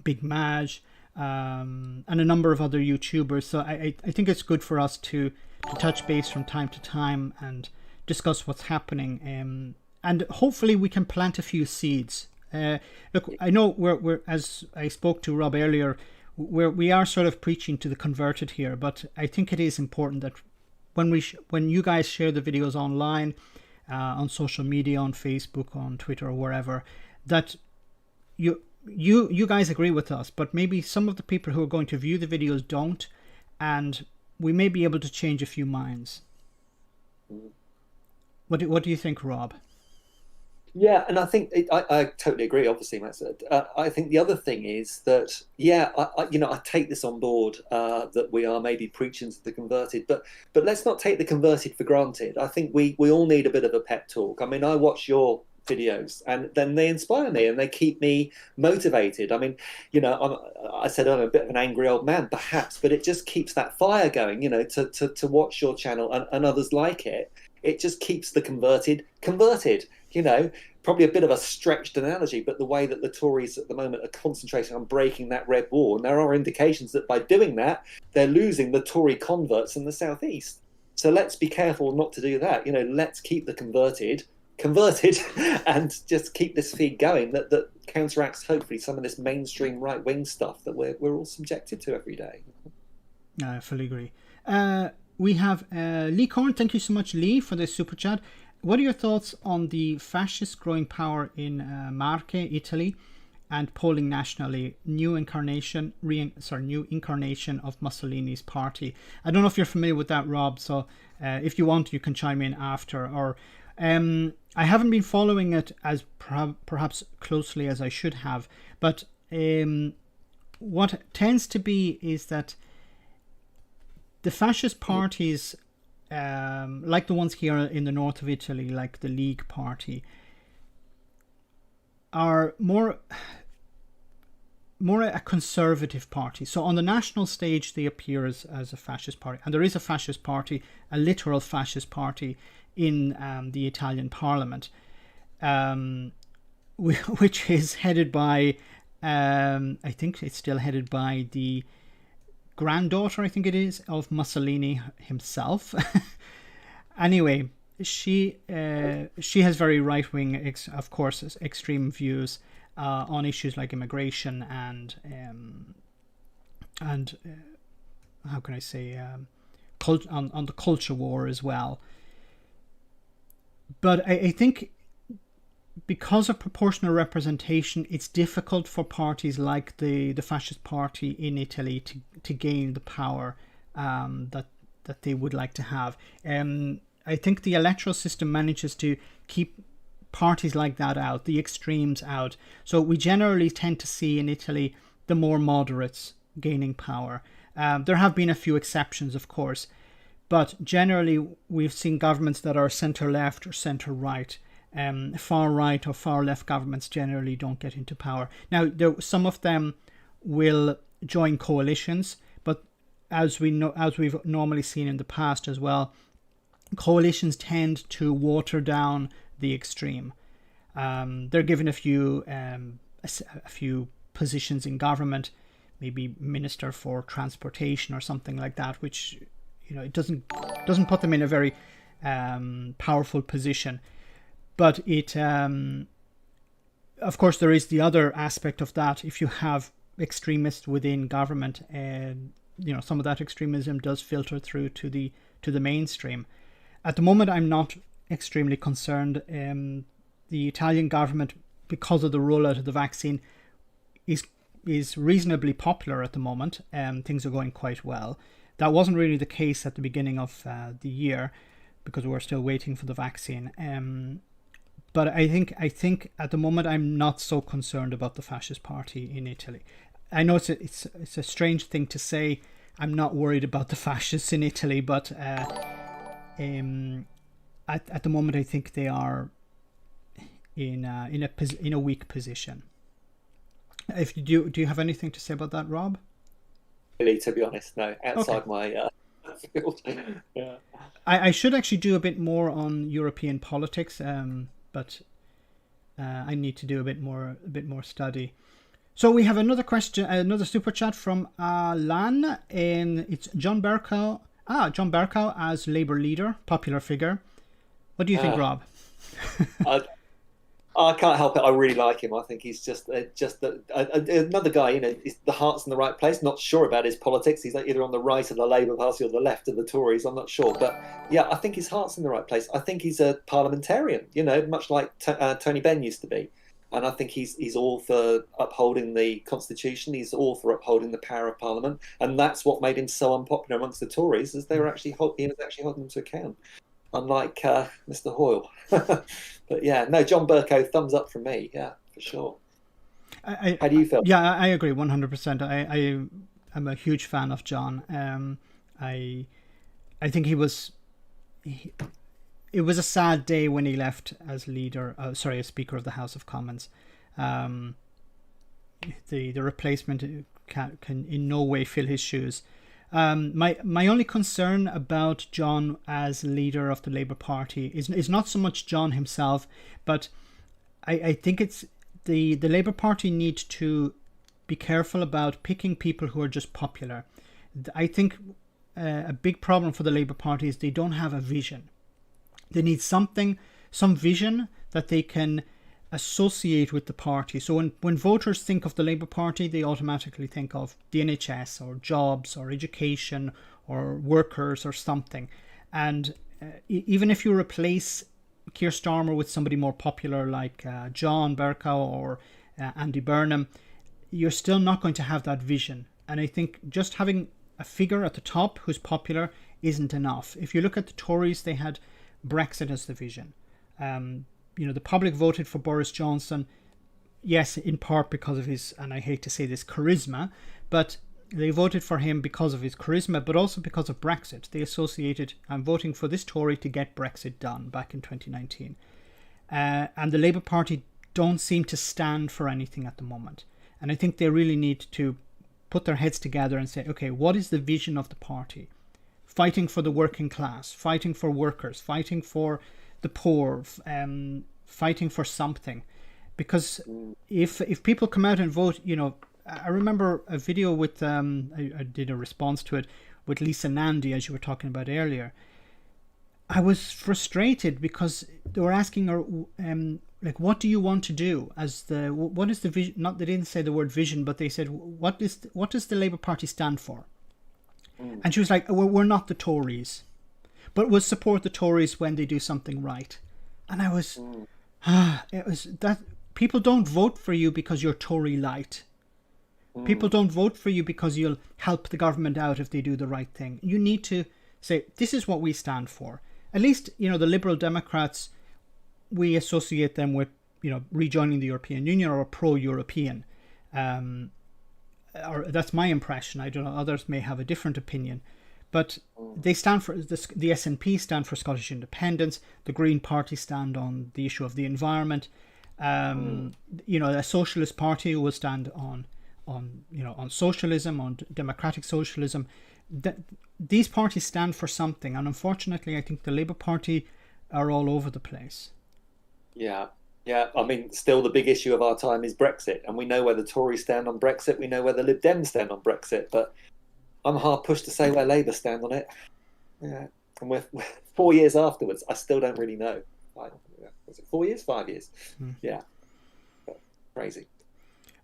Big Maj, and a number of other YouTubers. So I think it's good for us to touch base from time to time and discuss what's happening. And hopefully we can plant a few seeds. Look, I know we're as I spoke to Rob earlier, we are sort of preaching to the converted here, but I think it is important that when you guys share the videos online, on social media, on Facebook, on Twitter, or wherever, that you guys agree with us, but maybe some of the people who are going to view the videos don't, and we may be able to change a few minds. What do you think, Rob? Yeah, and I think I totally agree. Obviously, Max. I think the other thing is that I take this on board, that we are maybe preaching to the converted, but let's not take the converted for granted. I think we all need a bit of a pep talk. I mean, I watch your videos and then they inspire me and they keep me motivated. I mean, I said I'm a bit of an angry old man, perhaps, but it just keeps that fire going. To watch your channel and others like it. It just keeps the converted. Probably a bit of a stretched analogy, but the way that the Tories at the moment are concentrating on breaking that red wall, and there are indications that by doing that, they're losing the Tory converts in the southeast. So let's be careful not to do that. Let's keep the converted, and just keep this feed going that counteracts hopefully some of this mainstream right-wing stuff that we're all subjected to every day. I fully agree. We have Lee Corn. Thank you so much, Lee, for the super chat. What are your thoughts on the fascist growing power in Marche, Italy, and polling nationally? New incarnation of Mussolini's party. I don't know if you're familiar with that, Rob. So if you want, you can chime in after. Or I haven't been following it as perhaps closely as I should have. But what tends to be is that the fascist parties, like the ones here in the north of Italy, like the League Party, are more a conservative party. So on the national stage, they appear as a fascist party. And there is a fascist party, a literal fascist party in the Italian Parliament, which is headed by, I think it's still headed by the granddaughter, I think it is, of Mussolini himself. Anyway, she has very right-wing, of course, extreme views on issues like immigration and how can I say, on the culture war as well. But I think because of proportional representation, it's difficult for parties like the fascist party in Italy to gain the power that they would like to have. I think the electoral system manages to keep parties like that out, the extremes out. So we generally tend to see in Italy the more moderates gaining power. There have been a few exceptions, of course, but generally we've seen governments that are centre-left or centre-right. Far right or far left governments generally don't get into power. Now, some of them will join coalitions, but as we've normally seen in the past as well, coalitions tend to water down the extreme. They're given a few positions in government, maybe minister for transportation or something like that, which it doesn't put them in a very powerful position. But it, of course, there is the other aspect of that. If you have extremists within government, some of that extremism does filter through to the mainstream. At the moment, I'm not extremely concerned. The Italian government, because of the rollout of the vaccine, is reasonably popular at the moment. Things are going quite well. That wasn't really the case at the beginning of the year, because we're still waiting for the vaccine. But I think at the moment I'm not so concerned about the fascist party in Italy. I know it's a strange thing to say. I'm not worried about the fascists in Italy, but at the moment I think they are in a weak position. If you do you have anything to say about that, Rob? Really, to be honest, no. Outside Okay. my field. Yeah. I should actually do a bit more on European politics, but I need to do a bit more study. So we have another question, another super chat from Alan, and it's John Bercow. John Bercow as Labour leader, popular figure. What do you think, Rob? I can't help it. I really like him. I think he's just another guy. You know, the heart's in the right place. Not sure about his politics. He's either on the right of the Labour Party or the left of the Tories. I'm not sure, but yeah, I think his heart's in the right place. I think he's a parliamentarian. You know, much like Tony Benn used to be, and I think he's all for upholding the constitution. He's all for upholding the power of Parliament, and that's what made him so unpopular amongst the Tories, as he was actually holding them to account. Unlike Mr. Hoyle. But yeah, no, John Bercow, thumbs up from me. Yeah, for sure. How do you feel? Yeah, I agree 100%. I am a huge fan of John. I think it was a sad day when he left as as Speaker of the House of Commons. The replacement can in no way fill his shoes. My only concern about John as leader of the Labour Party is not so much John himself, but I think it's the Labour Party need to be careful about picking people who are just popular. I think a big problem for the Labour Party is they don't have a vision. They need some vision that they can associate with the party. So when voters think of the Labour Party, they automatically think of the NHS or jobs or education or workers or something. And even if you replace Keir Starmer with somebody more popular like John Bercow or Andy Burnham, you're still not going to have that vision. And I think just having a figure at the top who's popular isn't enough. If you look at the Tories, they had Brexit as the vision. The public voted for Boris Johnson, yes, in part because of his, and I hate to say this, charisma, but they voted for him because of his charisma, but also because of Brexit. They associated, I'm voting for this Tory to get Brexit done back in 2019. And the Labour Party don't seem to stand for anything at the moment. And I think they really need to put their heads together and say, okay, what is the vision of the party? Fighting for the working class, fighting for workers, fighting for the poor, fighting for something. Because if people come out and vote, I remember a video with I did a response to it with Lisa Nandy, as you were talking about earlier. I was frustrated because they were asking her what do you want to do what is the vision? Not, they didn't say the word vision, but they said what does the Labour Party stand for? And she was like, we're not the Tories, but we'll support the Tories when they do something right. And I was it was that people don't vote for you because you're Tory light. People don't vote for you because you'll help the government out if they do the right thing. You need to say, this is what we stand for. At least, the Liberal Democrats, we associate them with, rejoining the European Union or pro-European. Or that's my impression. I don't know, others may have a different opinion. But they stand for, the SNP stand for Scottish independence. The Green Party stand on the issue of the environment. A socialist party will stand on socialism, on democratic socialism. These parties stand for something, and unfortunately I think the Labour Party are all over the place. Yeah. I mean, still the big issue of our time is Brexit, and we know where the Tories stand on Brexit, we know where the Lib Dems stand on Brexit, but I'm hard pushed to say where Labour stand on it. Yeah, and we're 4 years afterwards, I still don't really know. Was it 4 years? 5 years? Yeah, but crazy.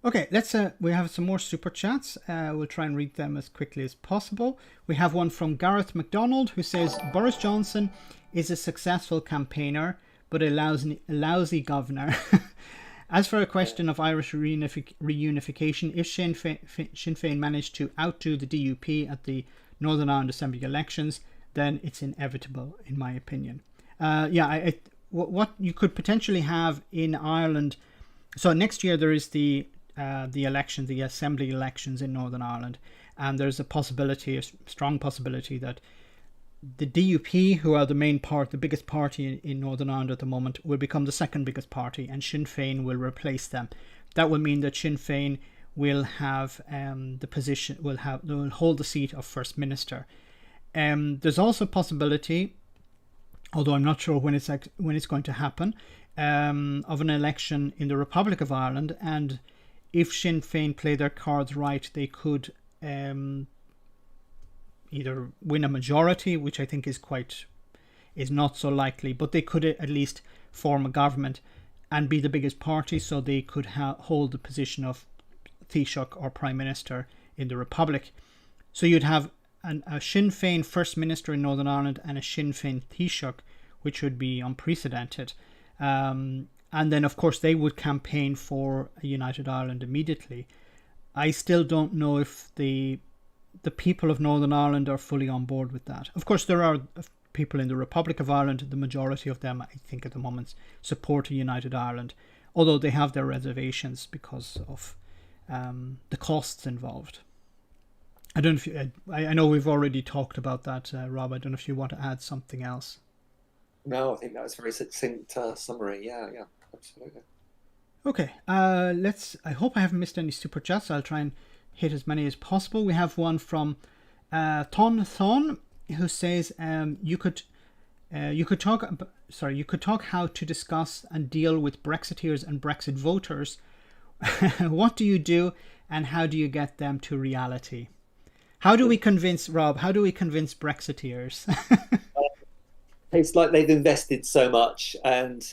Okay, let's. We have some more super chats. We'll try and read them as quickly as possible. We have one from Gareth MacDonald who says, Boris Johnson is a successful campaigner, but a lousy governor. As for a question of Irish reunification, if Sinn Féin managed to outdo the DUP at the Northern Ireland Assembly elections, then it's inevitable, in my opinion. What you could potentially have in Ireland. So next year there is the election, the Assembly elections in Northern Ireland, and there's a strong possibility that the DUP, who are the biggest party in Northern Ireland at the moment, will become the second biggest party, and Sinn Féin will replace them. That will mean that Sinn Féin will have will hold the seat of First Minister. There's also a possibility, although I'm not sure when it's going to happen, of an election in the Republic of Ireland, and if Sinn Féin play their cards right, they could either win a majority, which I think is not so likely, but they could at least form a government. and be the biggest party, so they could hold the position of Taoiseach or Prime Minister in the Republic. So you'd have a Sinn Féin First Minister in Northern Ireland and a Sinn Féin Taoiseach, which would be unprecedented. And then, of course, they would campaign for a united Ireland immediately. I still don't know if the people of Northern Ireland are fully on board with that. Of course, there are people in the Republic of Ireland. The majority of them, I think, at the moment, support a united Ireland, although they have their reservations because of the costs involved. I don't know if I know we've already talked about that, Rob. I don't know if you want to add something else. No, I think that was a very succinct summary. Yeah, absolutely. Okay, I hope I haven't missed any super chats. I'll try and hit as many as possible. We have one from Thon, who says you could talk how to discuss and deal with Brexiteers and Brexit voters. What do you do, and how do you get them to reality? How do we convince Brexiteers? It's like they've invested so much, and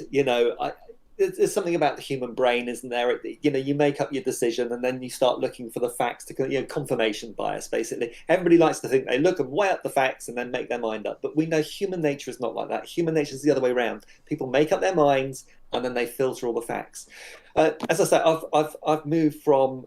there's something about the human brain, isn't there? You make up your decision, and then you start looking for the facts to, confirmation bias, basically. Everybody likes to think they look and weigh up the facts and then make their mind up. But we know human nature is not like that. Human nature is the other way around. People make up their minds and then they filter all the facts. As I said, I've moved from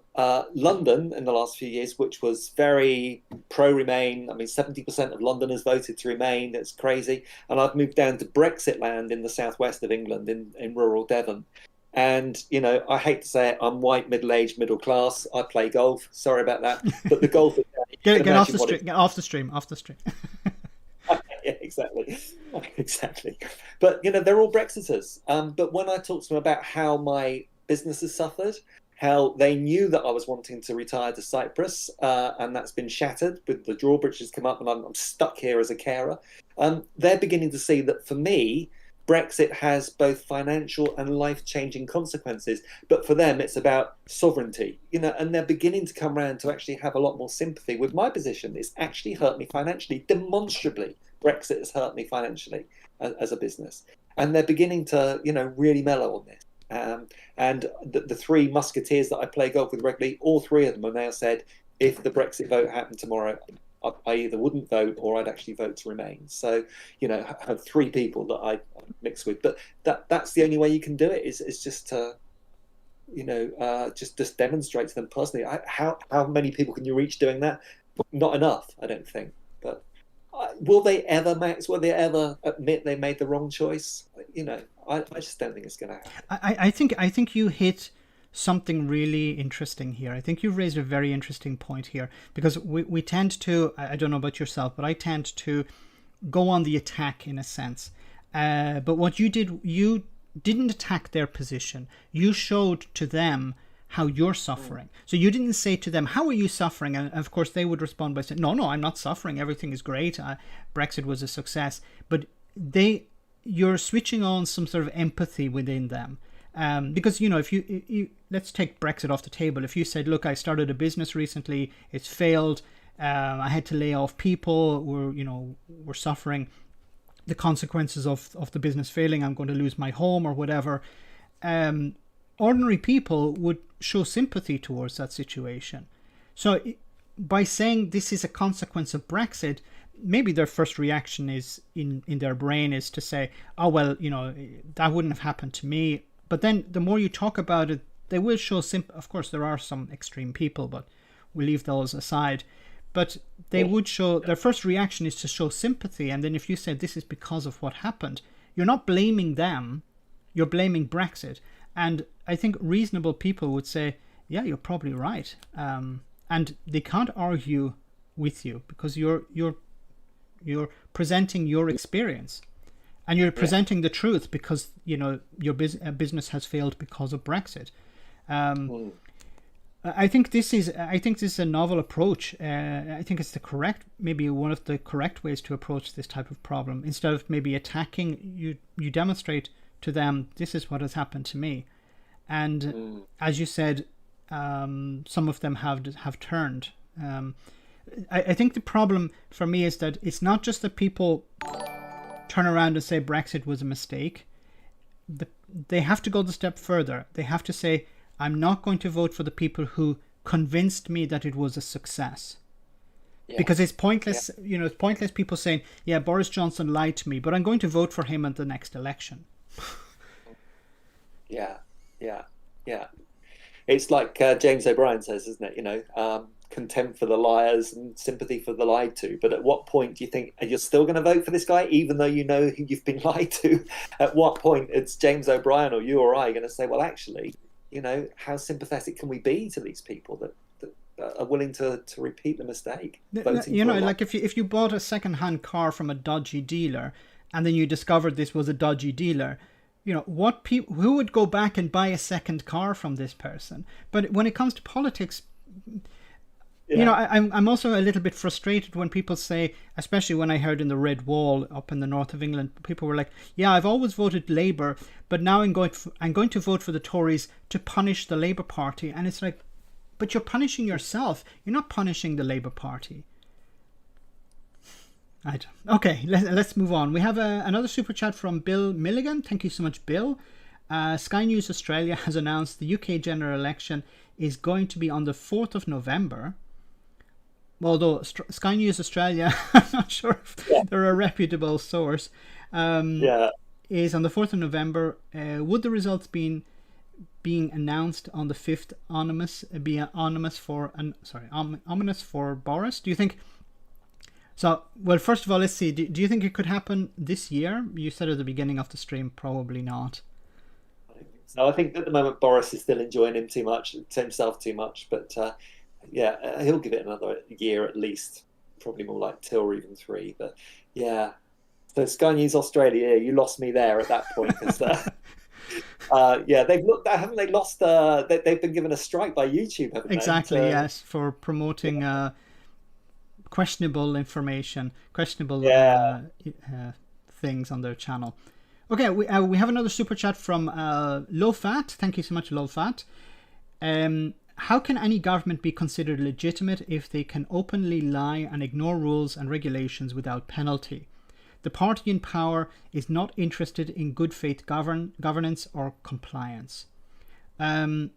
London in the last few years, which was very pro-Remain. I mean, 70% of Londoners voted to Remain. It's crazy. And I've moved down to Brexit land in the southwest of England, in rural Devon. And, I hate to say it, I'm white, middle-aged, middle class. I play golf. Sorry about that. But the golf... Get off the stream. Yeah, exactly. But, they're all Brexiters. But when I talk to them about how my business has suffered, how they knew that I was wanting to retire to Cyprus, and that's been shattered with the drawbridge has come up and I'm stuck here as a carer, they're beginning to see that for me, Brexit has both financial and life-changing consequences, but for them it's about sovereignty, and they're beginning to come around to actually have a lot more sympathy with my position. It's actually hurt me financially, demonstrably. Brexit has hurt me financially as a business, and they're beginning to, really mellow on this. And the three musketeers that I play golf with regularly, all three of them have now said, if the Brexit vote happened tomorrow, I either wouldn't vote or I'd actually vote to remain. So, I have three people that I mix with, but that's the only way you can do it is just to, just demonstrate to them personally. How many people can you reach doing that? Not enough, I don't think. But will they ever, Max? Will they ever admit they made the wrong choice? I just don't think it's going to happen. I think you hit something really interesting here. I think you've raised a very interesting point here, because we tend to, I don't know about yourself, but I tend to go on the attack in a sense. But what you did, you didn't attack their position. You showed to them how you're suffering. So you didn't say to them, how are you suffering? And of course they would respond by saying, no, I'm not suffering. Everything is great. Brexit was a success. But you're switching on some sort of empathy within them. Because, if you let's take Brexit off the table. If you said, look, I started a business recently, it's failed, I had to lay off people, we're suffering the consequences of the business failing, I'm going to lose my home or whatever. Ordinary people would show sympathy towards that situation. So by saying this is a consequence of Brexit, maybe their first reaction is in their brain is to say, oh, well, that wouldn't have happened to me. But then the more you talk about it, they will show sympathy. Of course, there are some extreme people, but we'll leave those aside. But they would show, their first reaction is to show sympathy. And then if you say this is because of what happened, you're not blaming them, you're blaming Brexit. And I think reasonable people would say, yeah, you're probably right. And they can't argue with you because you're presenting your experience. And you're presenting the truth because, your business has failed because of Brexit. I think this is a novel approach. I think it's maybe one of the correct ways to approach this type of problem. Instead of maybe attacking, you demonstrate to them, this is what has happened to me. And as you said, some of them have turned. I think the problem for me is that it's not just that people turn around and say Brexit was a mistake. they have to go the step further. They have to say, I'm not going to vote for the people who convinced me that it was a success. Yeah. Because it's pointless, it's pointless people saying, yeah, Boris Johnson lied to me, but I'm going to vote for him at the next election. Yeah. It's like James O'Brien says, isn't it? Contempt for the liars and sympathy for the lied to. But at what point do you think you're still going to vote for this guy, even though you know you've been lied to? At what point it's James O'Brien or you or I going to say, well, actually, how sympathetic can we be to these people that are willing to repeat the mistake? Like if you bought a second-hand car from a dodgy dealer and then you discovered this was a dodgy dealer, who would go back and buy a second car from this person? But when it comes to politics, I'm also a little bit frustrated when people say, especially when I heard in the Red Wall up in the north of England, people were like, yeah, I've always voted Labour, but now I'm going to vote for the Tories to punish the Labour Party. And it's like, but you're punishing yourself. You're not punishing the Labour Party. Okay, let's move on. We have another super chat from Bill Milligan. Thank you so much, Bill. Sky News Australia has announced the UK general election is going to be on the 4th of November. Although Sky News Australia, I'm not sure if they're a reputable source, is on the 4th of November. Would the results being announced on the 5th ominous for Boris? Do you think? So, well, first of all, let's see. Do you think it could happen this year? You said at the beginning of the stream, probably not. So I think at the moment Boris is still enjoying himself too much, but he'll give it another year at least, probably more like 2 or even 3. But yeah, so Sky News Australia, you lost me there at that point because they've looked at, haven't they? Lost. They've been given a strike by YouTube, haven't they? Exactly. Yes, for promoting questionable information, questionable things on their channel. Okay, we have another super chat from Low Fat. Thank you so much, Low Fat. How can any government be considered legitimate if they can openly lie and ignore rules and regulations without penalty? The party in power is not interested in good faith governance or compliance. How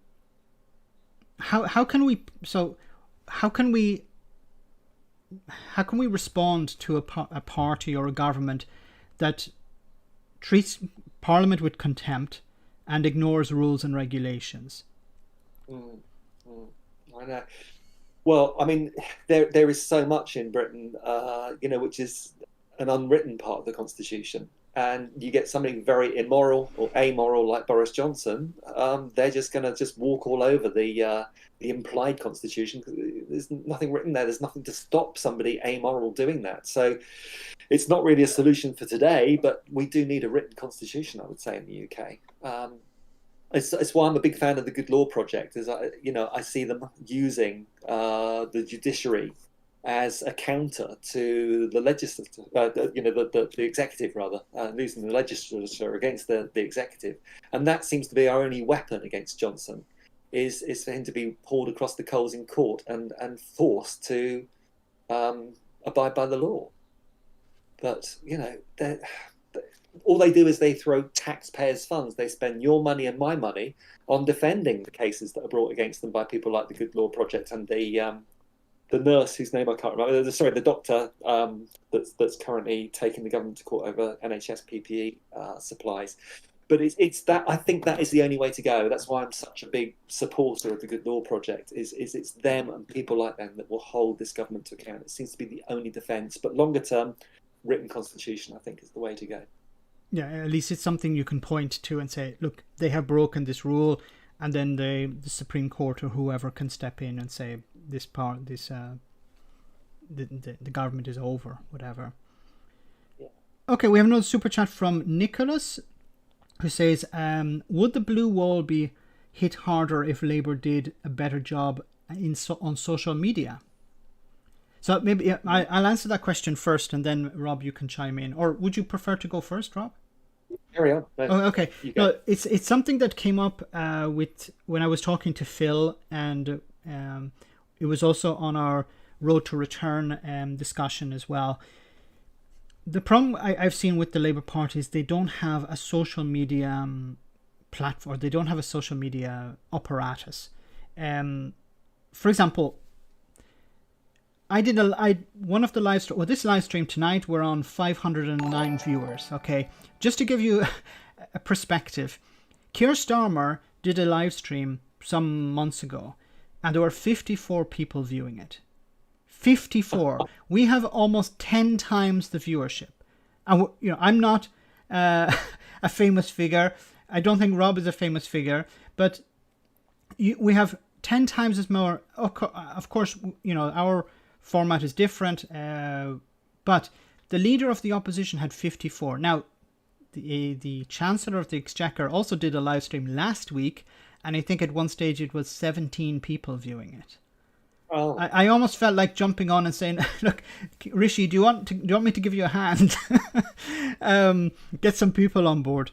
can we respond to a party or a government that treats Parliament with contempt and ignores rules and regulations? I know. Well, I mean, there is so much in Britain, which is an unwritten part of the Constitution. And you get somebody very immoral or amoral like Boris Johnson, they're just going to walk all over the implied Constitution. There's nothing written there. There's nothing to stop somebody amoral doing that. So it's not really a solution for today, but we do need a written Constitution, I would say, in the UK. It's why I'm a big fan of the Good Law Project. I see them using the judiciary as a counter to the legislature, the executive rather, using the legislature against the executive, and that seems to be our only weapon against Johnson, is for him to be hauled across the coals in court and forced to abide by the law. But all they do is they throw taxpayers' funds. They spend your money and my money on defending the cases that are brought against them by people like the Good Law Project and the nurse whose name I can't remember. Sorry, the doctor that's currently taking the government to court over NHS PPE supplies. But it's that, I think that is the only way to go. That's why I'm such a big supporter of the Good Law Project. Is it's them and people like them that will hold this government to account. It seems to be the only defence. But longer term, written constitution, I think, is the way to go. Yeah, at least it's something you can point to and say, look, they have broken this rule, and then the Supreme Court or whoever can step in and say the government is over, whatever. Yeah. Okay, we have another super chat from Nicholas, who says, would the blue wall be hit harder if Labour did a better job on social media? So maybe I'll answer that question first, and then Rob, you can chime in. Or would you prefer to go first, Rob? Carry on. No. Oh, okay. No, it's something that came up with when I was talking to Phil, and it was also on our Road to Return discussion as well. the problem I've seen with the Labour Party is they don't have a social media platform. They don't have a social media apparatus. For example, this live stream tonight, we're on 509 viewers. Okay, just to give you a perspective, Keir Starmer did a live stream some months ago, and there were 54 people viewing it. 54. We have almost 10 times the viewership. And I'm not a famous figure. I don't think Rob is a famous figure, but we have 10 times as more. Of course, our format is different, but the leader of the opposition had 54. Now, the Chancellor of the Exchequer also did a live stream last week, and I think at one stage it was 17 people viewing it. Oh. I almost felt like jumping on and saying, "Look, Rishi, do you want me to give you a hand? Get some people on board."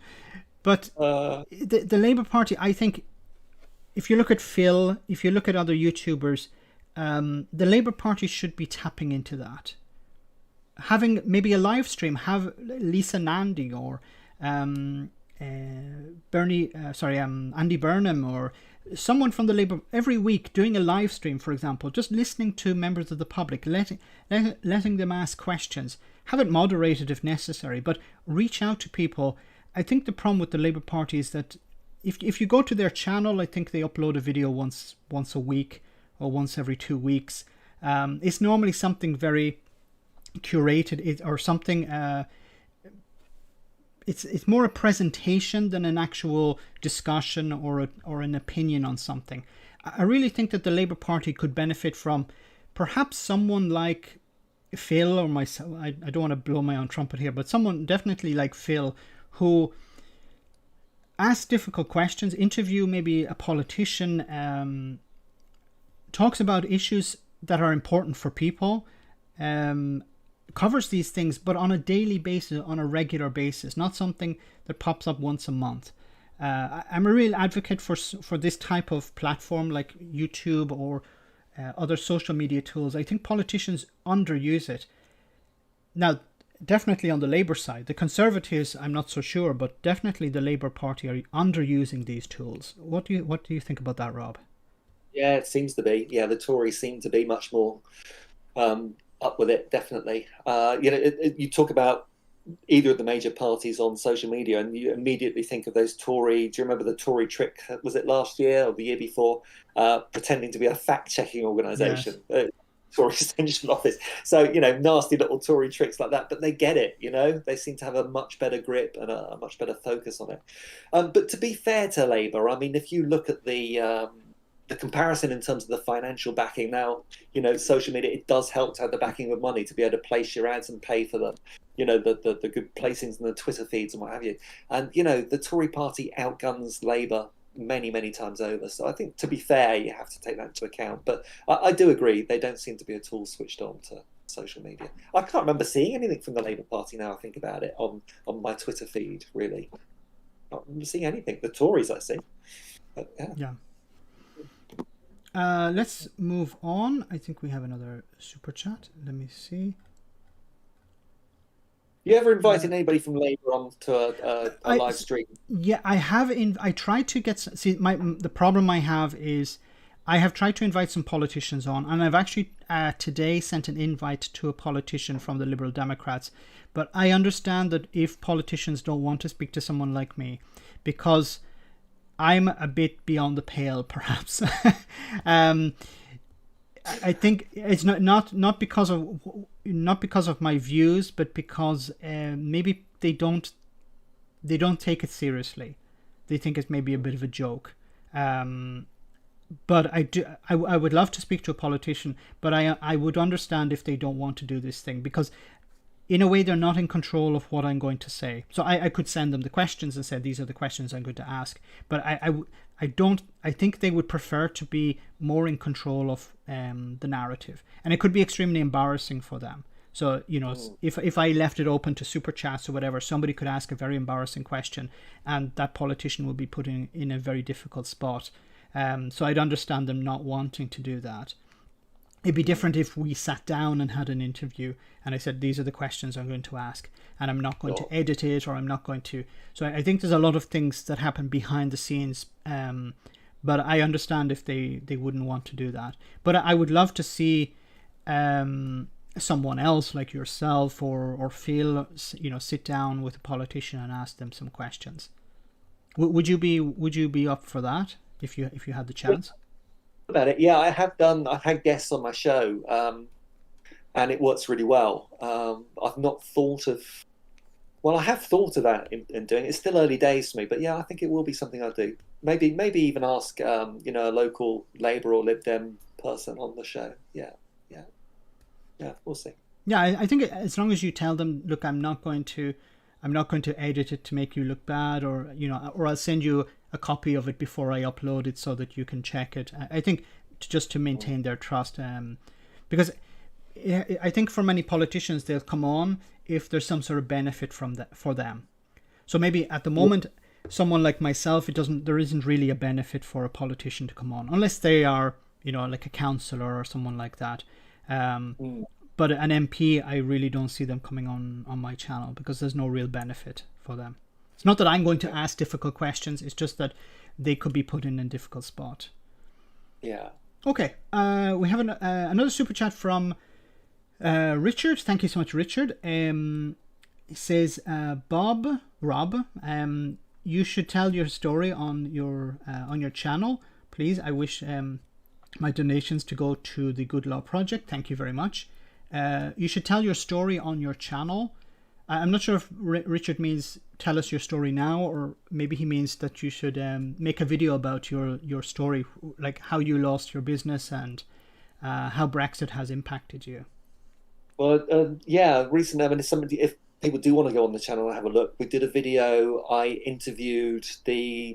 But the Labour Party, I think, if you look at Phil, if you look at other YouTubers, the Labour Party should be tapping into that. Having maybe a live stream, have Lisa Nandy or Andy Burnham or someone from the Labour every week doing a live stream, for example, just listening to members of the public, letting them ask questions. Have it moderated if necessary, but reach out to people. I think the problem with the Labour Party is that if you go to their channel, I think they upload a video once a week or once every 2 weeks. It's normally something very curated or something. It's more a presentation than an actual discussion or an opinion on something. I really think that the Labour Party could benefit from perhaps someone like Phil or myself. I don't want to blow my own trumpet here, but someone definitely like Phil who asks difficult questions, interview maybe a politician, talks about issues that are important for people, covers these things, but on a daily basis, on a regular basis, not something that pops up once a month. I'm a real advocate for this type of platform like YouTube or other social media tools. I think politicians underuse it. Now, definitely on the Labour side, the Conservatives, I'm not so sure, but definitely the Labour Party are underusing these tools. What do you think about that, Rob? Yeah, it seems to be. Yeah, the Tories seem to be much more up with it, definitely. You talk about either of the major parties on social media and you immediately think of those Tory, do you remember the Tory trick, was it last year or the year before, pretending to be a fact-checking organisation? Yes. Tory Central Office. So, nasty little Tory tricks like that, but they get it, they seem to have a much better grip and a much better focus on it. But to be fair to Labour, I mean, if you look at the comparison in terms of the financial backing now, social media, it does help to have the backing of money to be able to place your ads and pay for them, the good placings in the Twitter feeds and what have you. And, the Tory party outguns Labour many, many times over. So I think, to be fair, you have to take that into account. But I do agree, they don't seem to be at all switched on to social media. I can't remember seeing anything from the Labour Party now I think about it on my Twitter feed, really. Not seeing anything. The Tories, I see. But, yeah. Let's move on. I think we have another super chat. Let me see. You ever invited anybody from Labour on to a live stream? Yeah, I have. I tried to get. The problem I have is I have tried to invite some politicians on, and I've actually today sent an invite to a politician from the Liberal Democrats. But I understand that if politicians don't want to speak to someone like me, because I'm a bit beyond the pale, perhaps. I think it's not because of my views, but because maybe they don't take it seriously. They think it's maybe a bit of a joke. But I would love to speak to a politician, but I would understand if they don't want to do this thing, because in a way they're not in control of what I'm going to say. So I could send them the questions and say these are the questions I'm going to ask, but I think they would prefer to be more in control of the narrative, and it could be extremely embarrassing for them. So if I left it open to super chats or whatever, somebody could ask a very embarrassing question, and that politician would be put in a very difficult spot. So I'd understand them not wanting to do that. It'd be different if we sat down and had an interview and I said, these are the questions I'm going to ask, and I'm not going to edit it, or I'm not going to. So I think there's a lot of things that happen behind the scenes, but I understand if they wouldn't want to do that. But I would love to see someone else like yourself or Phil, sit down with a politician and ask them some questions. Would you be up for that if you had the chance? About it, yeah, I've had guests on my show, and it works really well. I've not thought of, well, I have thought of that in doing it. It's still early days for me, but yeah, I think it will be something I'll do. Maybe even ask a local Labour or Lib Dem person on the show. Yeah, we'll see. Yeah, I think as long as you tell them, look, I'm not going to edit it to make you look bad, or or I'll send you a copy of it before I upload it so that you can check it. I think just to maintain their trust, because I think for many politicians, they'll come on if there's some sort of benefit for them. So maybe at the moment, someone like myself, there isn't really a benefit for a politician to come on, unless they are like a councillor or someone like that. But an MP, I really don't see them coming on my channel because there's no real benefit for them. It's not that I'm going to ask difficult questions. It's just that they could be put in a difficult spot. Yeah. Okay. We have another super chat from Richard. Thank you so much, Richard. It says, Rob, you should tell your story on your channel, please. I wish my donations to go to the Good Law Project. Thank you very much. You should tell your story on your channel. I'm not sure if Richard means tell us your story now, or maybe he means that you should make a video about your story, like how you lost your business and how Brexit has impacted you. Well, yeah, recently, I mean, if people do want to go on the channel and have a look, we did a video. I interviewed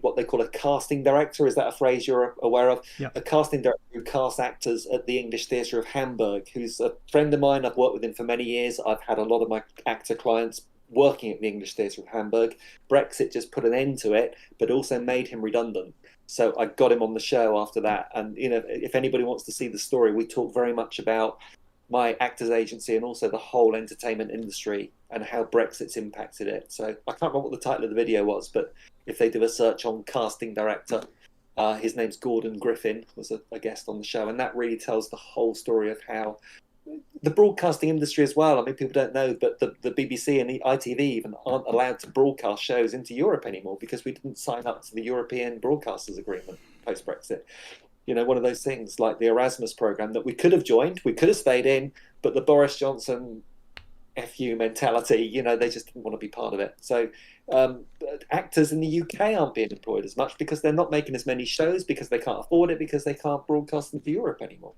what they call a casting director. Is that a phrase you're aware of? Yeah. A casting director who casts actors at the English Theatre of Hamburg, who's a friend of mine. I've worked with him for many years. I've had a lot of my actor clients working at the English Theatre of Hamburg. Brexit just put an end to it, but also made him redundant. So I got him on the show after that. And, if anybody wants to see the story, we talk very much about my actors agency and also the whole entertainment industry and how Brexit's impacted it. So I can't remember what the title of the video was, but if they do a search on casting director, his name's Gordon Griffin, was a guest on the show, and that really tells the whole story of how the broadcasting industry as well. I mean, people don't know, but the BBC and the ITV even aren't allowed to broadcast shows into Europe anymore because we didn't sign up to the European Broadcasters Agreement post-Brexit. One of those things like the Erasmus program that we could have joined, we could have stayed in, but the Boris Johnson FU mentality, they just didn't want to be part of it. So actors in the UK aren't being employed as much because they're not making as many shows, because they can't afford it, because they can't broadcast into Europe anymore.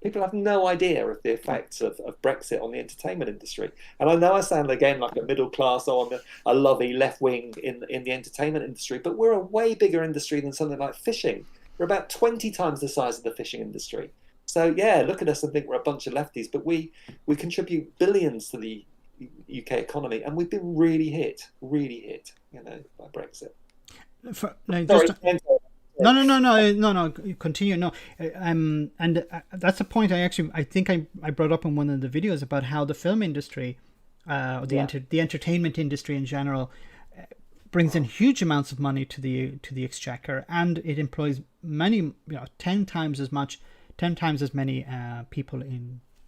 People have no idea of the effects of Brexit on the entertainment industry. And I know I sound again like a middle class or a lovey left wing in the entertainment industry, but we're a way bigger industry than something like fishing. We're about 20 times the size of the fishing industry. So yeah, look at us and think we're a bunch of lefties, but we contribute billions to the UK economy, and we've been really hit, by Brexit. No. Continue. No, and that's a point I think I brought up in one of the videos about how the film industry, the entertainment industry in general, brings in huge amounts of money to the exchequer, and it employs many, 10 times as many people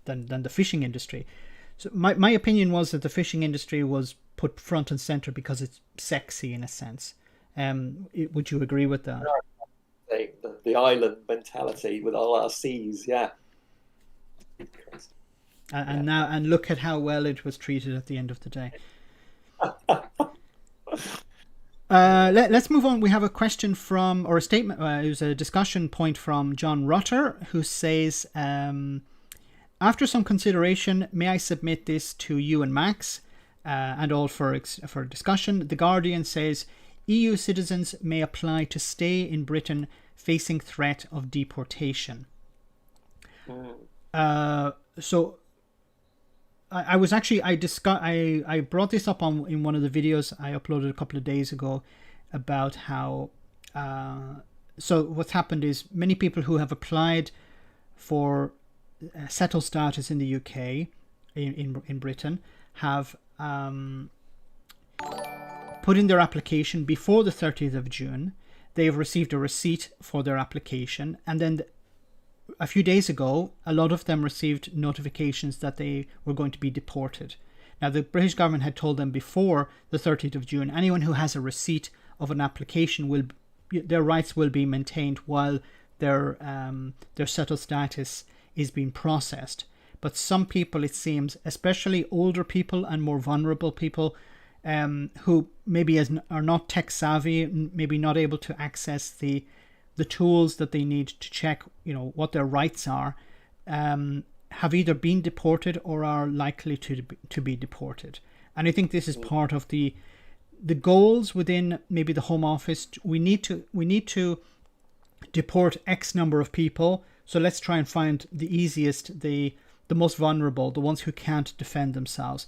than the fishing industry. So my opinion was that the fishing industry was put front and center because it's sexy in a sense. Would you agree with that? The island mentality with all our seas, yeah. And look at how well it was treated at the end of the day. Let's move on. We have a question or a statement. It was a discussion point from John Rutter, who says, after some consideration, may I submit this to you and Max, and all for discussion. The Guardian says EU citizens may apply to stay in Britain facing threat of deportation. So I was actually I brought this up in one of the videos I uploaded a couple of days ago about how so what's happened is many people who have applied for settled status in the UK, in Britain, have put in their application before the 30th of June. They have received a receipt for their application, and then a few days ago, a lot of them received notifications that they were going to be deported. Now, the British government had told them before the 30th of June, anyone who has a receipt of an application their rights will be maintained while their settled status is being processed. But some people, it seems, especially older people and more vulnerable people, who maybe are not tech savvy, maybe not able to access the tools that they need to check, what their rights are, have either been deported or are likely to be deported. And I think this is part of the goals within maybe the Home Office. We need to deport X number of people. So let's try and find the easiest, the most vulnerable, the ones who can't defend themselves.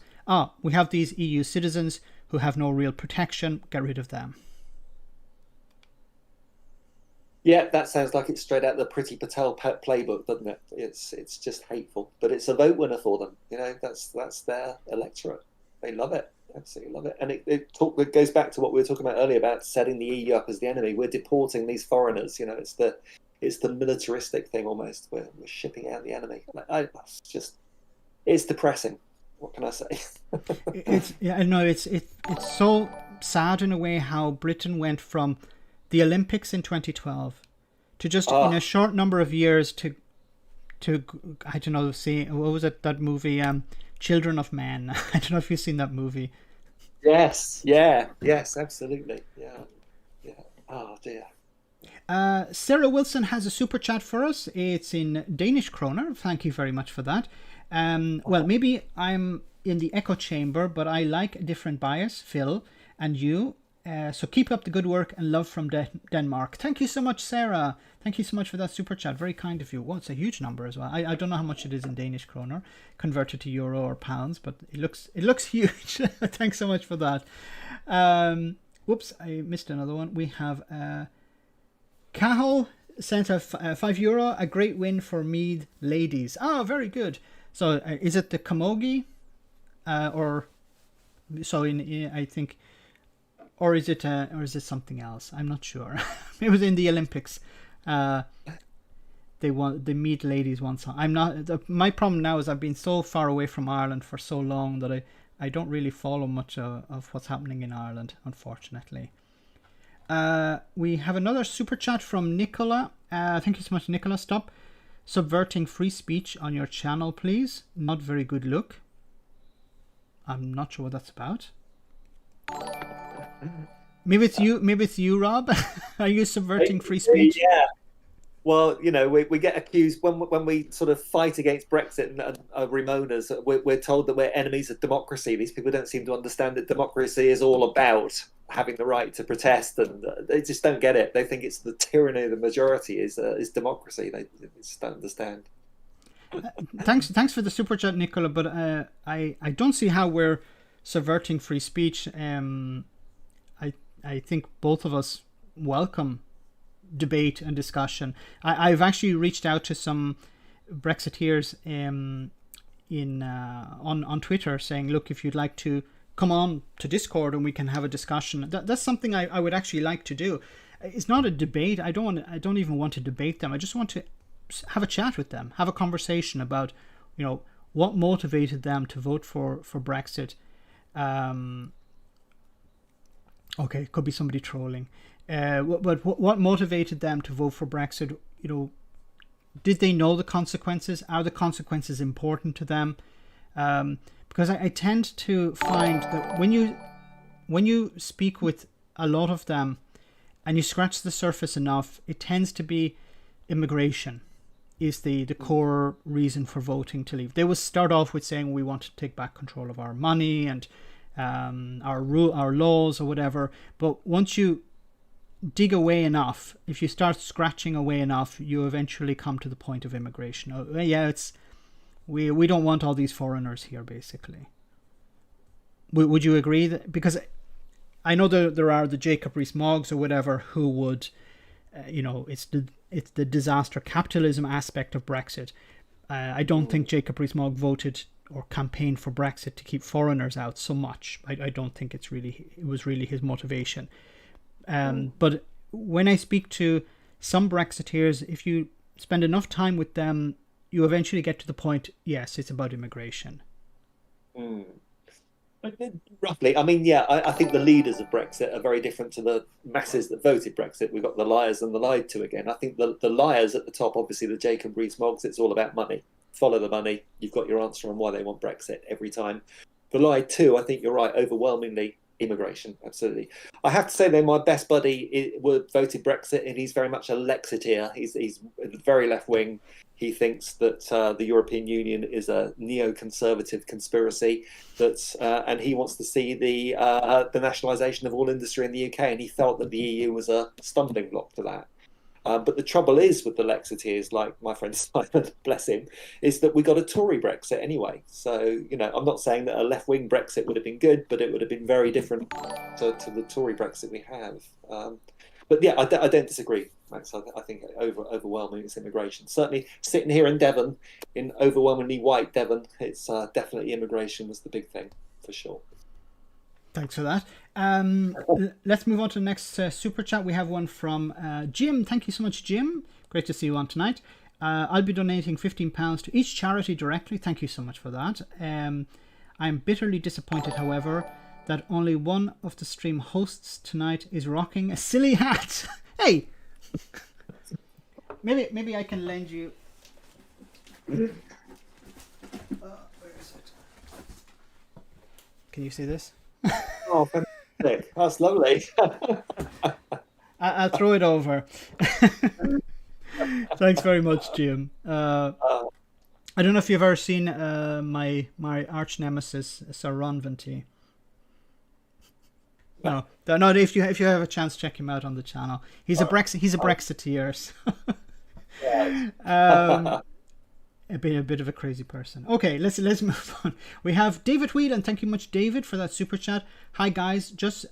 We have these EU citizens who have no real protection. Get rid of them. Yeah, that sounds like it's straight out the Priti Patel playbook, doesn't it? It's just hateful, but it's a vote winner for them. That's their electorate. They love it, absolutely love it. And it goes back to what we were talking about earlier about setting the EU up as the enemy. We're deporting these foreigners. It's the militaristic thing almost. We're shipping out the enemy. It's depressing. What can I say? It's so sad in a way how Britain went from the Olympics in 2012 to just in a short number of years to I don't know, see, what was it, that movie, Children of Men? I don't know if you've seen that movie. Yes, absolutely, yeah. Oh dear. Sarah Wilson has a super chat for us. It's in Danish kroner. Thank you very much for that. Well, maybe I'm in the echo chamber, but I like a different bias, Phil, and you. So keep up the good work and love from Denmark. Thank you so much, Sarah. Thank you so much for that super chat. Very kind of you. Well, it's a huge number as well. I don't know how much it is in Danish kroner converted to euro or pounds, but it looks huge. Thanks so much for that. Whoops, I missed another one. We have Cahill sent a €5. A great win for Meath ladies. Very good. So is it the Camogie, or so in I think. Or is it something else? I'm not sure. It was in the Olympics. They won. The Meath ladies won. I'm not. My problem now is I've been so far away from Ireland for so long that I don't really follow much of what's happening in Ireland, unfortunately. We have another super chat from Nicola. Thank you so much, Nicola. Stop subverting free speech on your channel, please. Not very good look. I'm not sure what that's about. Maybe it's you, Rob. Are you subverting free speech? Yeah. Well, we get accused when we sort of fight against Brexit and Ramonas. We're told that we're enemies of democracy. These people don't seem to understand that democracy is all about having the right to protest, and they just don't get it. They think it's the tyranny of the majority is democracy. They just don't understand. Thanks for the super chat, Nicola. But I don't see how we're subverting free speech. I think both of us welcome debate and discussion. I've actually reached out to some Brexiteers on Twitter saying, look, if you'd like to come on to Discord and we can have a discussion. That's something I would actually like to do. It's not a debate. I don't even want to debate them. I just want to have a chat with them, have a conversation about what motivated them to vote for Brexit. Okay, it could be somebody trolling. But what motivated them to vote for Brexit? Did they know the consequences? Are the consequences important to them? Because I tend to find that when you speak with a lot of them and you scratch the surface enough, it tends to be immigration is the core reason for voting to leave. They will start off with saying we want to take back control of our money and our laws or whatever, but once you dig away enough, if you start scratching away enough, you eventually come to the point of immigration. We don't want all these foreigners here, basically. Would you agree? Because I know there are the Jacob Rees-Moggs or whatever who would, it's the disaster capitalism aspect of Brexit. I don't think Jacob Rees-Mogg voted or campaigned for Brexit to keep foreigners out so much. I don't think it was really his motivation. But when I speak to some Brexiteers, if you spend enough time with them, you eventually get to the point, yes, it's about immigration. Roughly. I mean, yeah, I think the leaders of Brexit are very different to the masses that voted Brexit. We've got the liars and the lied to again. I think the liars at the top, obviously the Jacob Rees-Moggs, it's all about money. Follow the money. You've got your answer on why they want Brexit every time. The lied to, I think you're right, overwhelmingly immigration. Absolutely. I have to say, though, my best buddy voted Brexit, and he's very much a Lexiteer. He's very left wing. He thinks that the European Union is a neoconservative conspiracy, and he wants to see the nationalisation of all industry in the UK, and he felt that the EU was a stumbling block to that. But the trouble is with the Lexiteers, like my friend Simon, bless him, is that we got a Tory Brexit anyway. So, I'm not saying that a left-wing Brexit would have been good, but it would have been very different to the Tory Brexit we have. But yeah, I don't disagree, Max. I think overwhelming is immigration. Certainly sitting here in Devon, in overwhelmingly white Devon, it's definitely immigration was the big thing, for sure. Thanks for that. Let's move on to the next super chat. We have one from Jim. Thank you so much, Jim. Great to see you on tonight. I'll be donating £15 to each charity directly. Thank you so much for that. I'm bitterly disappointed, however, that only one of the stream hosts tonight is rocking a silly hat. Hey! Maybe I can lend you... where is it? Can you see this? Oh, fantastic. That's lovely. I'll throw it over. Thanks very much, Jim. I don't know if you've ever seen my arch nemesis, Sir Ron Venti. No. If you have a chance, check him out on the channel. He's a Brexiteer. A bit of a crazy person. Okay, let's move on. We have David Whelan. Thank you much, David, for that super chat. Hi guys, just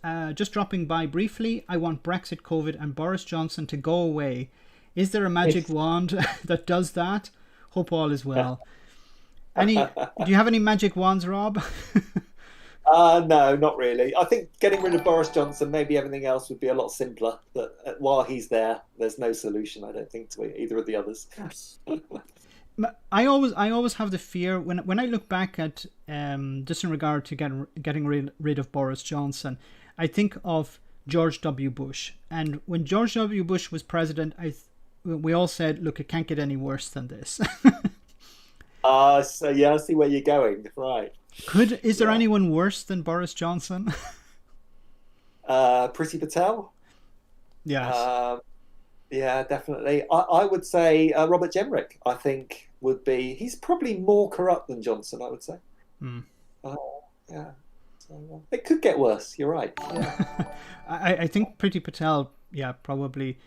dropping by briefly. I want Brexit, COVID, and Boris Johnson to go away. Is there a magic wand that does that? Hope all is well. Do you have any magic wands, Rob? No, not really. I think getting rid of Boris Johnson, maybe everything else would be a lot simpler. But while he's there, there's no solution, I don't think, to either of the others. I always have the fear when I look back at just in regard to getting rid of Boris Johnson, I think of George W. Bush. And when George W. Bush was president, we all said, look, it can't get any worse than this. So yeah, I see where you're going. Right. Is there anyone worse than Boris Johnson? Priti Patel? Yes. Yeah, definitely. I would say Robert Jenrick, I think, he's probably more corrupt than Johnson, I would say. Yeah. So, it could get worse, you're right. Yeah. I think Priti Patel, yeah, probably.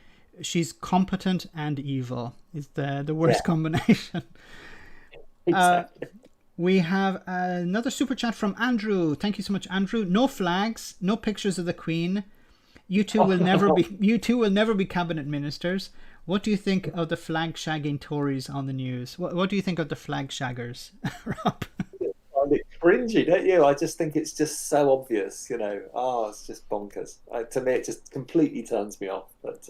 She's competent and evil is the worst combination. Exactly. We have another super chat from Andrew. Thank you so much, Andrew. No flags, no pictures of the Queen. You two will never be cabinet ministers. What do you think of the flag shagging Tories on the news? What do you think of the flag shaggers, Rob? I find it cringy, don't you? I just think it's just so obvious, it's just bonkers. To me, it just completely turns me off. But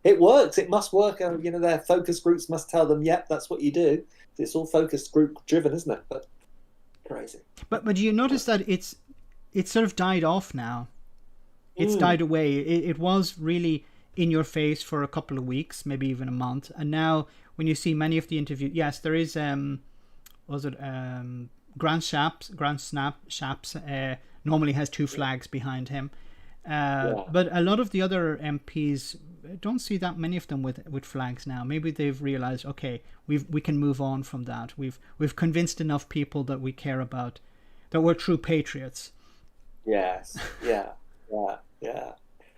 it works. It must work. Their focus groups must tell them, yep, that's what you do. It's all focus group driven, isn't it? But crazy. But do you notice that it's sort of died off now? It's died away. It was really in your face for a couple of weeks, maybe even a month. And now when you see many of the interviews, yes, there is, Grant Shapps normally has two flags behind him. But a lot of the other MPs, don't see that many of them with flags now. Maybe they've realized, okay, we can move on from that. We've convinced enough people that we care about, that we're true patriots. Yes, yeah.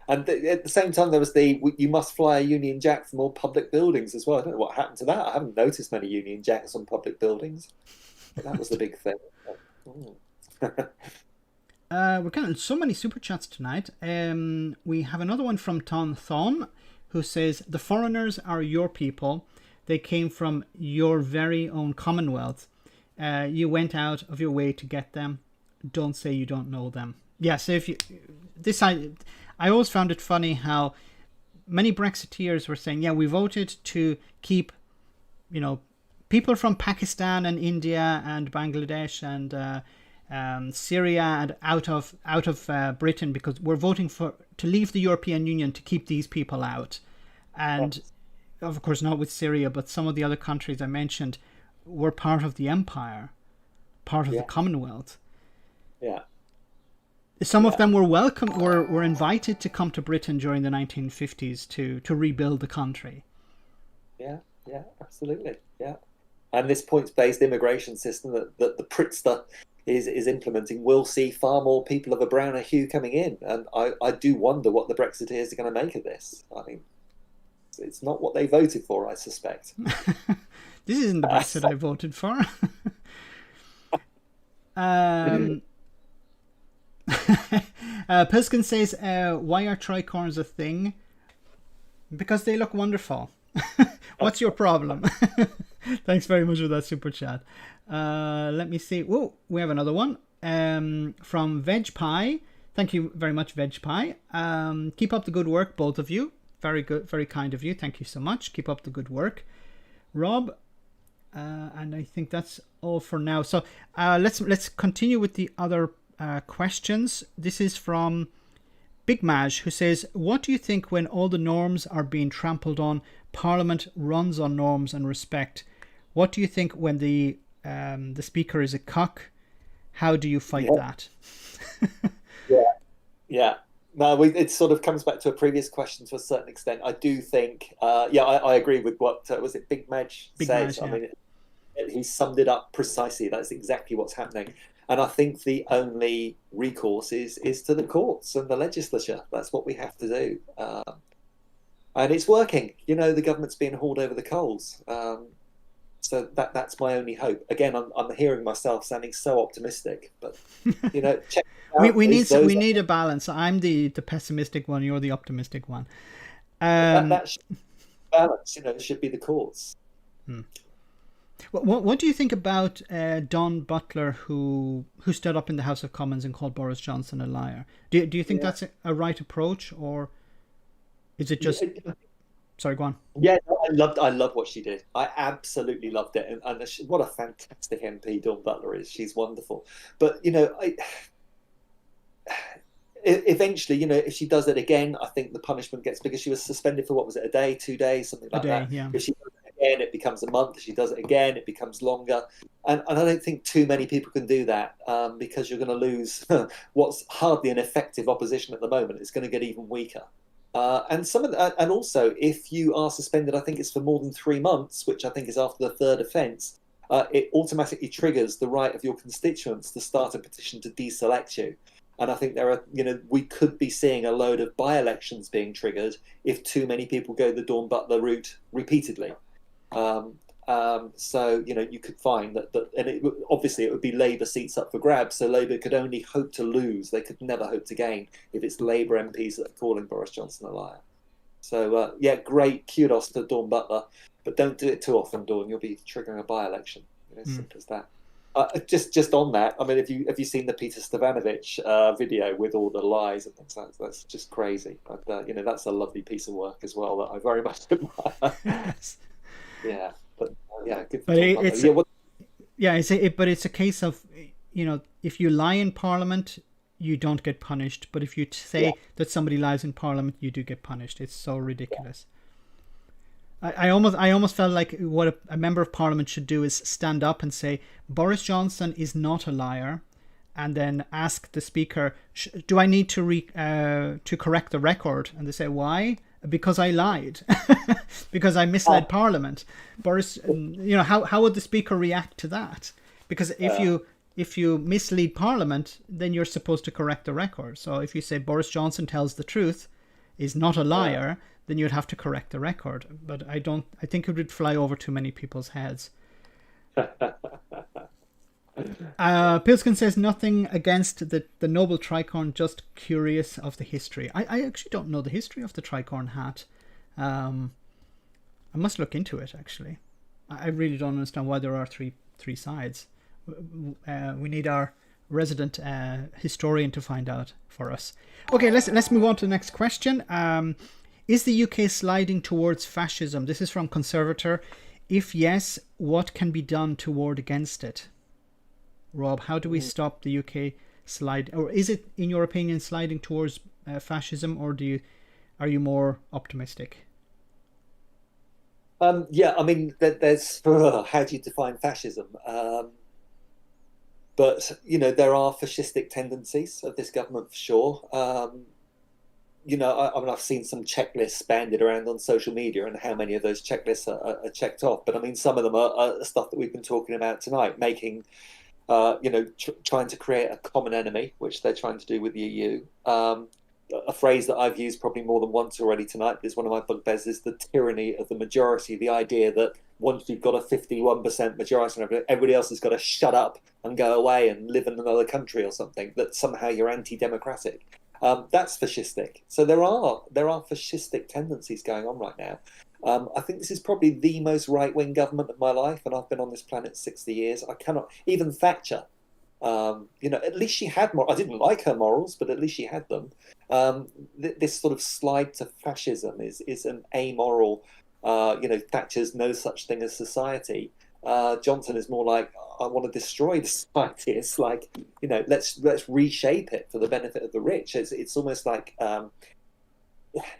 And at the same time, there was you must fly a Union Jack from all public buildings as well. I don't know what happened to that. I haven't noticed many Union Jacks on public buildings. But that was the big thing. We're getting so many super chats tonight. We have another one from Ton Thon, who says, the foreigners are your people. They came from your very own Commonwealth. You went out of your way to get them. Don't say you don't know them. Yeah, so if you... I always found it funny how many Brexiteers were saying, yeah, we voted to keep, people from Pakistan and India and Bangladesh and Syria and out of Britain, because we're voting to leave the European Union to keep these people out. And of course not with Syria, but some of the other countries I mentioned were part of the empire, part of the Commonwealth. Yeah. Some of them were were invited to come to Britain during the 1950s to rebuild the country. Yeah, absolutely. Yeah. And this points-based immigration system that the Pritzker is implementing will see far more people of a browner hue coming in. And I do wonder what the Brexiteers are going to make of this. I mean, it's not what they voted for, I suspect. This isn't the Brexit I voted for. Pilskin says, why are tricorns a thing? Because they look wonderful. What's your problem? Thanks very much for that super chat. Let me see. Oh, we have another one from Veg Pie. Thank you very much, Veg Pie. Keep up the good work, both of you. Very good, very kind of you. Thank you so much. Keep up the good work, Rob. And I think that's all for now. So let's continue with the other questions. This is from Big Maj, who says, what do you think when all the norms are being trampled on? Parliament runs on norms and respect. What do you think when the speaker is a cock? How do you fight that? Yeah. No, it sort of comes back to a previous question to a certain extent. I do think, I agree with what was it Big Maj says. I mean, he summed it up precisely. That's exactly what's happening. And I think the only recourse is to the courts and the legislature. That's what we have to do. And it's working. The government's being hauled over the coals. So that's my only hope. Again, I'm hearing myself sounding so optimistic, but check we need a balance. I'm the pessimistic one. You're the optimistic one. That balance, should be the courts. What do you think about Don Butler, who stood up in the House of Commons and called Boris Johnson a liar? Do you think that's a right approach, or is it just? Sorry, go on. Yeah, I loved what she did. I absolutely loved it, and what a fantastic MP Dawn Butler is. She's wonderful. But eventually, if she does it again, I think the punishment gets bigger. She was suspended for, what was it, a day, 2 days, something like that. Yeah. If she does it again, it becomes a month. If she does it again, it becomes longer. And I don't think too many people can do that because you're going to lose what's hardly an effective opposition at the moment. It's going to get even weaker. And also, if you are suspended, I think it's for more than 3 months, which I think is after the third offence, it automatically triggers the right of your constituents to start a petition to deselect you. And I think we could be seeing a load of by-elections being triggered if too many people go the Dawn Butler route repeatedly. So you could find that, and obviously it would be Labour seats up for grabs. So Labour could only hope to lose; they could never hope to gain if it's Labour MPs that are calling Boris Johnson a liar. So great kudos to Dawn Butler, but don't do it too often, Dawn. You'll be triggering a by-election. Simple as that. Just on that, I mean, have you seen the Peter Stavanovich video with all the lies and things like that? That's just crazy. But that's a lovely piece of work as well that I very much admire. Yeah. But good. But it's a case of if you lie in Parliament, you don't get punished. But if you say that somebody lies in Parliament, you do get punished. It's so ridiculous. I almost felt like what a member of Parliament should do is stand up and say Boris Johnson is not a liar, and then ask the Speaker, do I need to correct the record? And they say, why? Because I lied. Because I misled Parliament. Boris, how would the Speaker react to that? Because if you mislead Parliament, then you're supposed to correct the record. So if you say Boris Johnson tells the truth, is not a liar, then you'd have to correct the record. But I think it would fly over too many people's heads. Pilskin says nothing against the noble tricorn, just curious of the history. I actually don't know the history of the tricorn hat. I must look into it, actually. I really don't understand why there are three sides. We need our resident historian to find out for us. Okay, let's move on to the next question. Is the UK sliding towards fascism? This is from Conservator. If yes, what can be done to ward against it? Rob, how do we stop the UK slide, or is it, in your opinion, sliding towards fascism, or are you more optimistic? Yeah, I mean, there's how do you define fascism? But there are fascistic tendencies of this government for sure. I mean, I've seen some checklists banded around on social media, and how many of those checklists are checked off. But I mean, some of them are stuff that we've been talking about tonight, making, trying to create a common enemy, which they're trying to do with the EU. A phrase that I've used probably more than once already tonight is one of my bugbears, is the tyranny of the majority. The idea that once you've got a 51% majority, everybody else has got to shut up and go away and live in another country or something, that somehow you're anti-democratic. That's fascistic. So there are fascistic tendencies going on right now. I think this is probably the most right-wing government of my life, and I've been on this planet 60 years. I cannot, even Thatcher, at least she had more. I didn't like her morals, but at least she had them. This sort of slide to fascism is an amoral. Thatcher's no such thing as society. Johnson is more like, I want to destroy the society. It's like, let's reshape it for the benefit of the rich. It's almost like,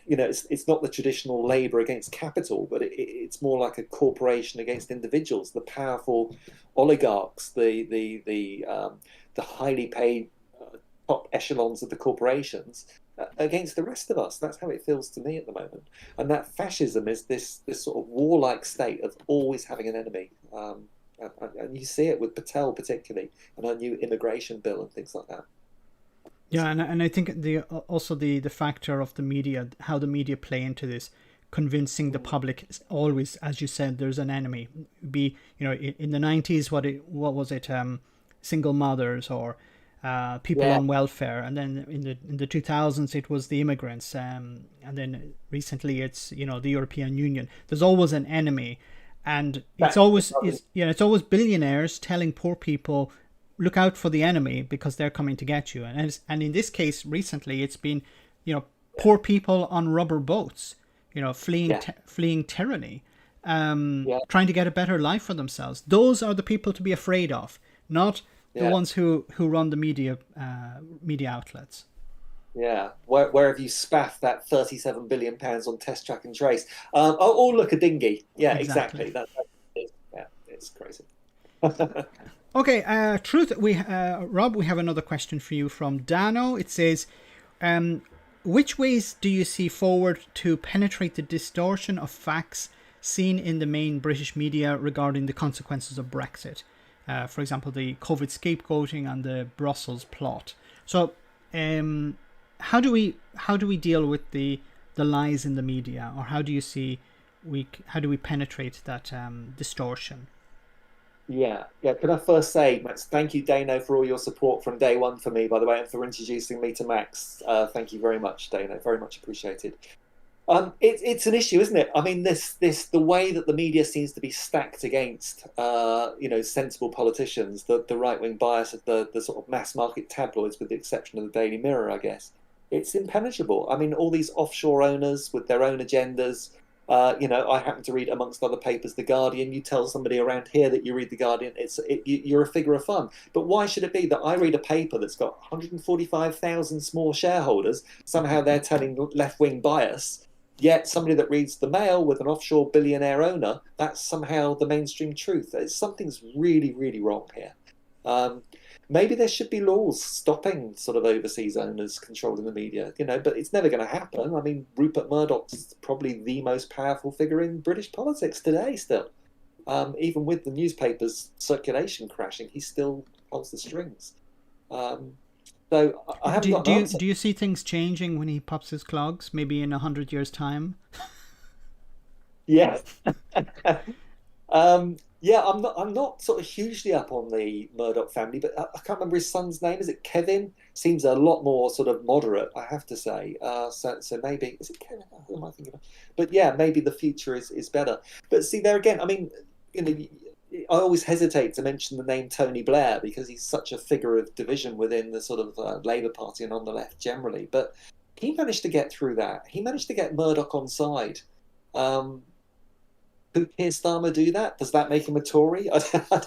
it's not the traditional Labour against capital, but it's more like a corporation against individuals, the powerful oligarchs, the highly paid top echelons of the corporations against the rest of us. That's how it feels to me at the moment. And that fascism is this sort of warlike state of always having an enemy. And you see it with Patel particularly, and our new immigration bill and things like that. Yeah, and I think also the factor of the media, how the media play into this, convincing the public always, as you said, there's an enemy. In the 90s, what was it? Single mothers or people on welfare, and then in the 2000s it was the immigrants, and then recently it's the European Union. There's always an enemy, and it's always billionaires telling poor people, look out for the enemy because they're coming to get you. And in this case recently it's been poor people on rubber boats, fleeing tyranny, trying to get a better life for themselves. Those are the people to be afraid of, not the ones who run the media outlets. Yeah, where have you spaffed that £37 billion on test, track and trace? Look, a dinghy. Yeah, exactly. It's crazy. Okay, Truth. Rob, we have another question for you from Dano. It says, which ways do you see forward to penetrate the distortion of facts seen in the main British media regarding the consequences of Brexit? For example, the COVID scapegoating and the Brussels plot. So, how do we deal with the lies in the media, or how do you see how do we penetrate that distortion? Yeah. Can I first say, Max, thank you, Dano, for all your support from day one for me, by the way, and for introducing me to Max. Thank you very much, Dano. Very much appreciated. It's an issue, isn't it? I mean, the way that the media seems to be stacked against, sensible politicians, the right-wing bias of the sort of mass market tabloids, with the exception of the Daily Mirror, I guess. It's impenetrable. I mean, all these offshore owners with their own agendas. I happen to read, amongst other papers, The Guardian. You tell somebody around here that you read The Guardian, you're a figure of fun. But why should it be that I read a paper that's got 145,000 small shareholders, somehow they're telling left-wing bias, yet somebody that reads The Mail with an offshore billionaire owner, that's somehow the mainstream truth? Something's really, really wrong here. Maybe there should be laws stopping sort of overseas owners controlling the media, but it's never going to happen. I mean, Rupert Murdoch's probably the most powerful figure in British politics today still. Even with the newspapers' circulation crashing, he still holds the strings. So I haven't got an answer. Do you see things changing when he pops his clogs, maybe in 100 years' time? Yes. Yeah, I'm not sort of hugely up on the Murdoch family, but I can't remember his son's name. Is it Kevin? Seems a lot more sort of moderate, I have to say. So maybe is it Kevin? Who am I thinking of? But yeah, maybe the future is better. But see there again, I mean, you know, I always hesitate to mention the name Tony Blair because he's such a figure of division within the sort of Labour Party and on the left generally. But he managed to get through that. He managed to get Murdoch on side. Um, could Keir Starmer do that? Does that make him a Tory? I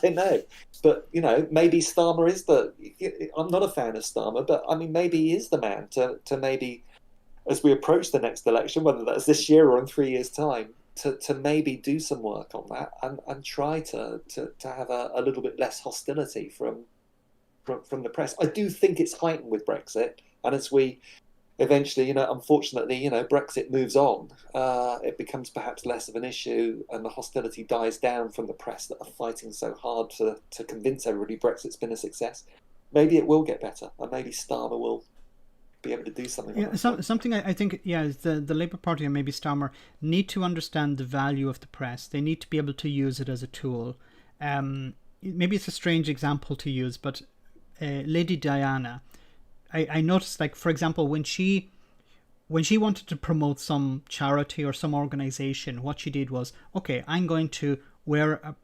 don't know. But, you know, maybe Starmer is the. I'm not a fan of Starmer, but I mean, maybe he is the man to maybe, as we approach the next election, whether that's this year or in 3 years' time, to maybe do some work on that and try to have a little bit less hostility from the press. I do think it's heightened with Brexit. And as we eventually, you know, unfortunately, you know, Brexit moves on, it becomes perhaps less of an issue and the hostility dies down from the press that are fighting so hard to convince everybody Brexit's been a success. Maybe it will get better and maybe Starmer will be able to do something. Yeah, something I think, yeah, the Labour Party and maybe Starmer need to understand the value of the press. They need to be able to use it as a tool. Maybe it's a strange example to use, but Lady Diana, I noticed, like, for example, when she wanted to promote some charity or some organization, what she did was, okay, I'm going to wear a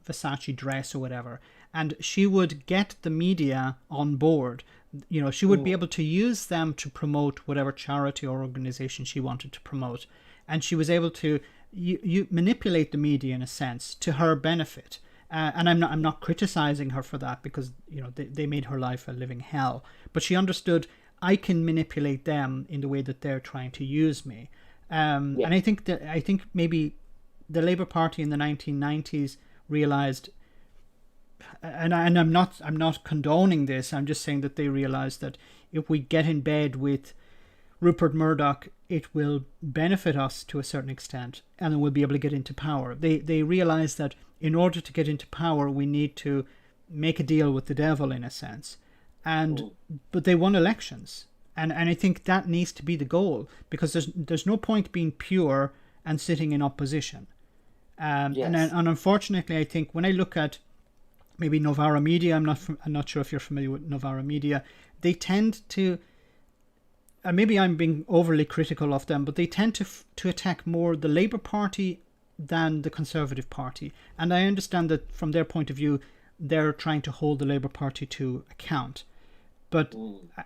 Versace dress or whatever, and she would get the media on board. You know, she would be able to use them to promote whatever charity or organization she wanted to promote, and she was able to you manipulate the media in a sense to her benefit. And I'm not criticizing her for that because, you know, they made her life a living hell. But she understood I can manipulate them in the way that they're trying to use me. And I think maybe the Labour Party in the 1990s realized, and I'm not condoning this. I'm just saying that they realized that if we get in bed with Rupert Murdoch, it will benefit us to a certain extent, and then we'll be able to get into power. They realize that in order to get into power, we need to make a deal with the devil in a sense, but they won elections, and I think that needs to be the goal, because there's no point being pure and sitting in opposition. And unfortunately, I think when I look at maybe Novara Media, I'm not sure if you're familiar with Novara Media, they tend to. And maybe I'm being overly critical of them, but they tend to attack more the Labour Party than the Conservative Party. And I understand that from their point of view, they're trying to hold the Labour Party to account. But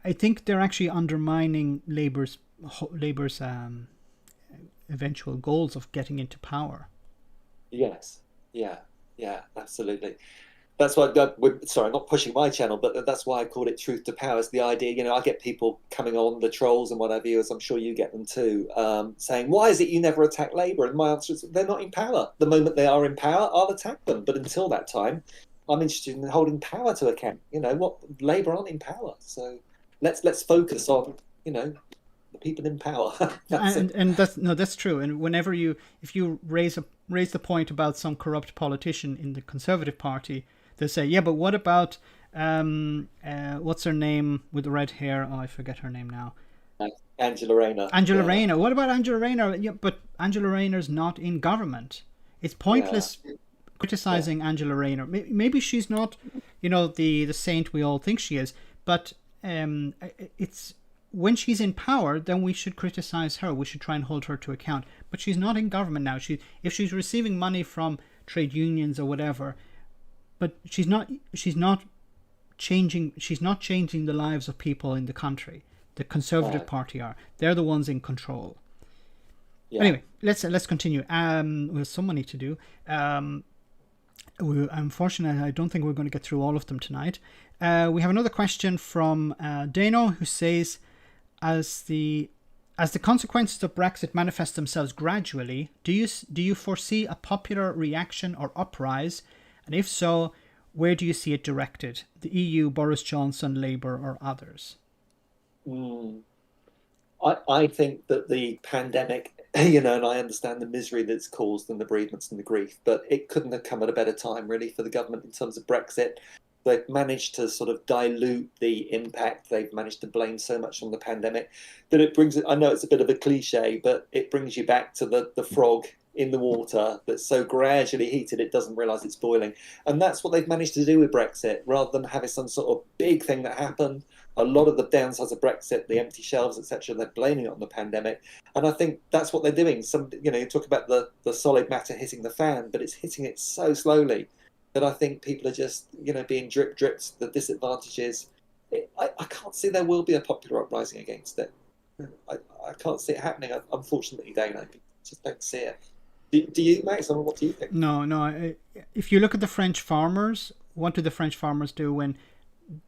I think they're actually undermining Labour's eventual goals of getting into power. Yes. Yeah, absolutely. That's why, sorry, I'm not pushing my channel, but that's why I called it Truth to Power. Is the idea, you know, I get people coming on, the trolls and what have you, as I'm sure you get them too, saying, why is it you never attack Labour? And my answer is, they're not in power. The moment they are in power, I'll attack them. But until that time, I'm interested in holding power to account. You know, what Labour aren't in power. So let's focus on, you know, the people in power. That's true. And whenever if you raise the point about some corrupt politician in the Conservative Party, they say, yeah, but what about what's her name with the red hair? Oh, I forget her name now. Angela Rayner. Angela Rayner. What about Angela Rayner? Yeah, but Angela Rayner's not in government. It's pointless criticizing Angela Rayner. Maybe she's not, you know, the saint we all think she is. But it's when she's in power, then we should criticize her. We should try and hold her to account. But she's not in government now. If she's receiving money from trade unions or whatever. But she's not changing the lives of people in the country. The Conservative Party are. They're the ones in control. Yeah. Anyway, let's continue. We have so many to do. Unfortunately, I don't think we're going to get through all of them tonight. We have another question from Dano, who says, as the consequences of Brexit manifest themselves gradually, do you foresee a popular reaction or uprise? And if so, where do you see it directed? The EU, Boris Johnson, Labour, or others? I think that the pandemic, you know, and I understand the misery that's caused and the bereavements and the grief, but it couldn't have come at a better time, really, for the government in terms of Brexit. They've managed to sort of dilute the impact. They've managed to blame so much on the pandemic that it brings, I know it's a bit of a cliche, but it brings you back to the frog in the water that's so gradually heated it doesn't realise it's boiling. And that's what they've managed to do with Brexit, rather than having some sort of big thing that happened. A lot of the downsides of Brexit, the empty shelves, etc., they're blaming it on the pandemic. And I think that's what they're doing. You talk about the solid matter hitting the fan, but it's hitting it so slowly that I think people are just, being dripped. The disadvantages. I can't see there will be a popular uprising against it. I can't see it happening, unfortunately, Dana. I just don't see it. Do you, Max? I mean, what do you think? No. If you look at the French farmers, what do the French farmers do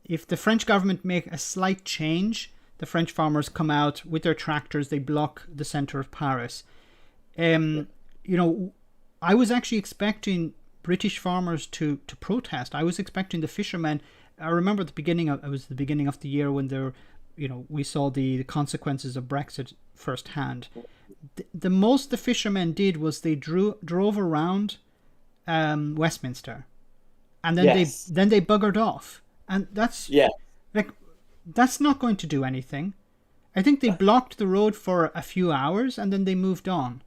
if the French government make a slight change? The French farmers come out with their tractors. They block the center of Paris. I was actually expecting British farmers to protest. I was expecting the fishermen. I remember it was the beginning of the year when we saw the consequences of Brexit firsthand. The most the fishermen did was they drove around Westminster, and then they buggered off, and that's that's not going to do anything. I think they blocked the road for a few hours and then they moved on.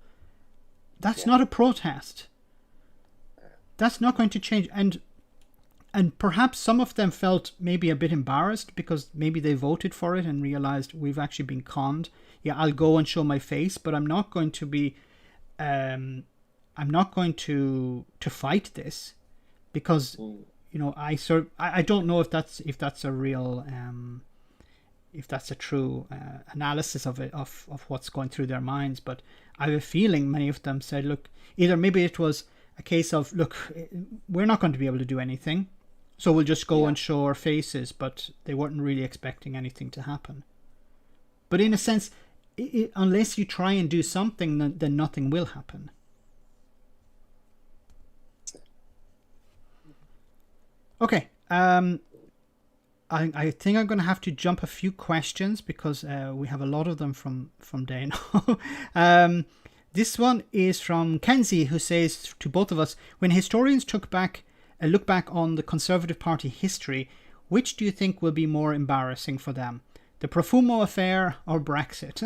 That's not a protest. That's not going to change. And perhaps some of them felt maybe a bit embarrassed because maybe they voted for it and realized we've actually been conned. Yeah, I'll go and show my face, but I'm not going to be, I'm not going to fight this because, I don't know if that's a real, if that's a true analysis of it, of what's going through their minds. But I have a feeling many of them said, look, either maybe it was a case of, look, we're not going to be able to do anything, so we'll just go and show our faces, but they weren't really expecting anything to happen. But in a sense, unless you try and do something, then nothing will happen. Okay, I think I'm going to have to jump a few questions because we have a lot of them from Dana. This one is from Kenzie, who says to both of us, when historians look back on the Conservative Party history, which do you think will be more embarrassing for them? The Profumo affair or Brexit?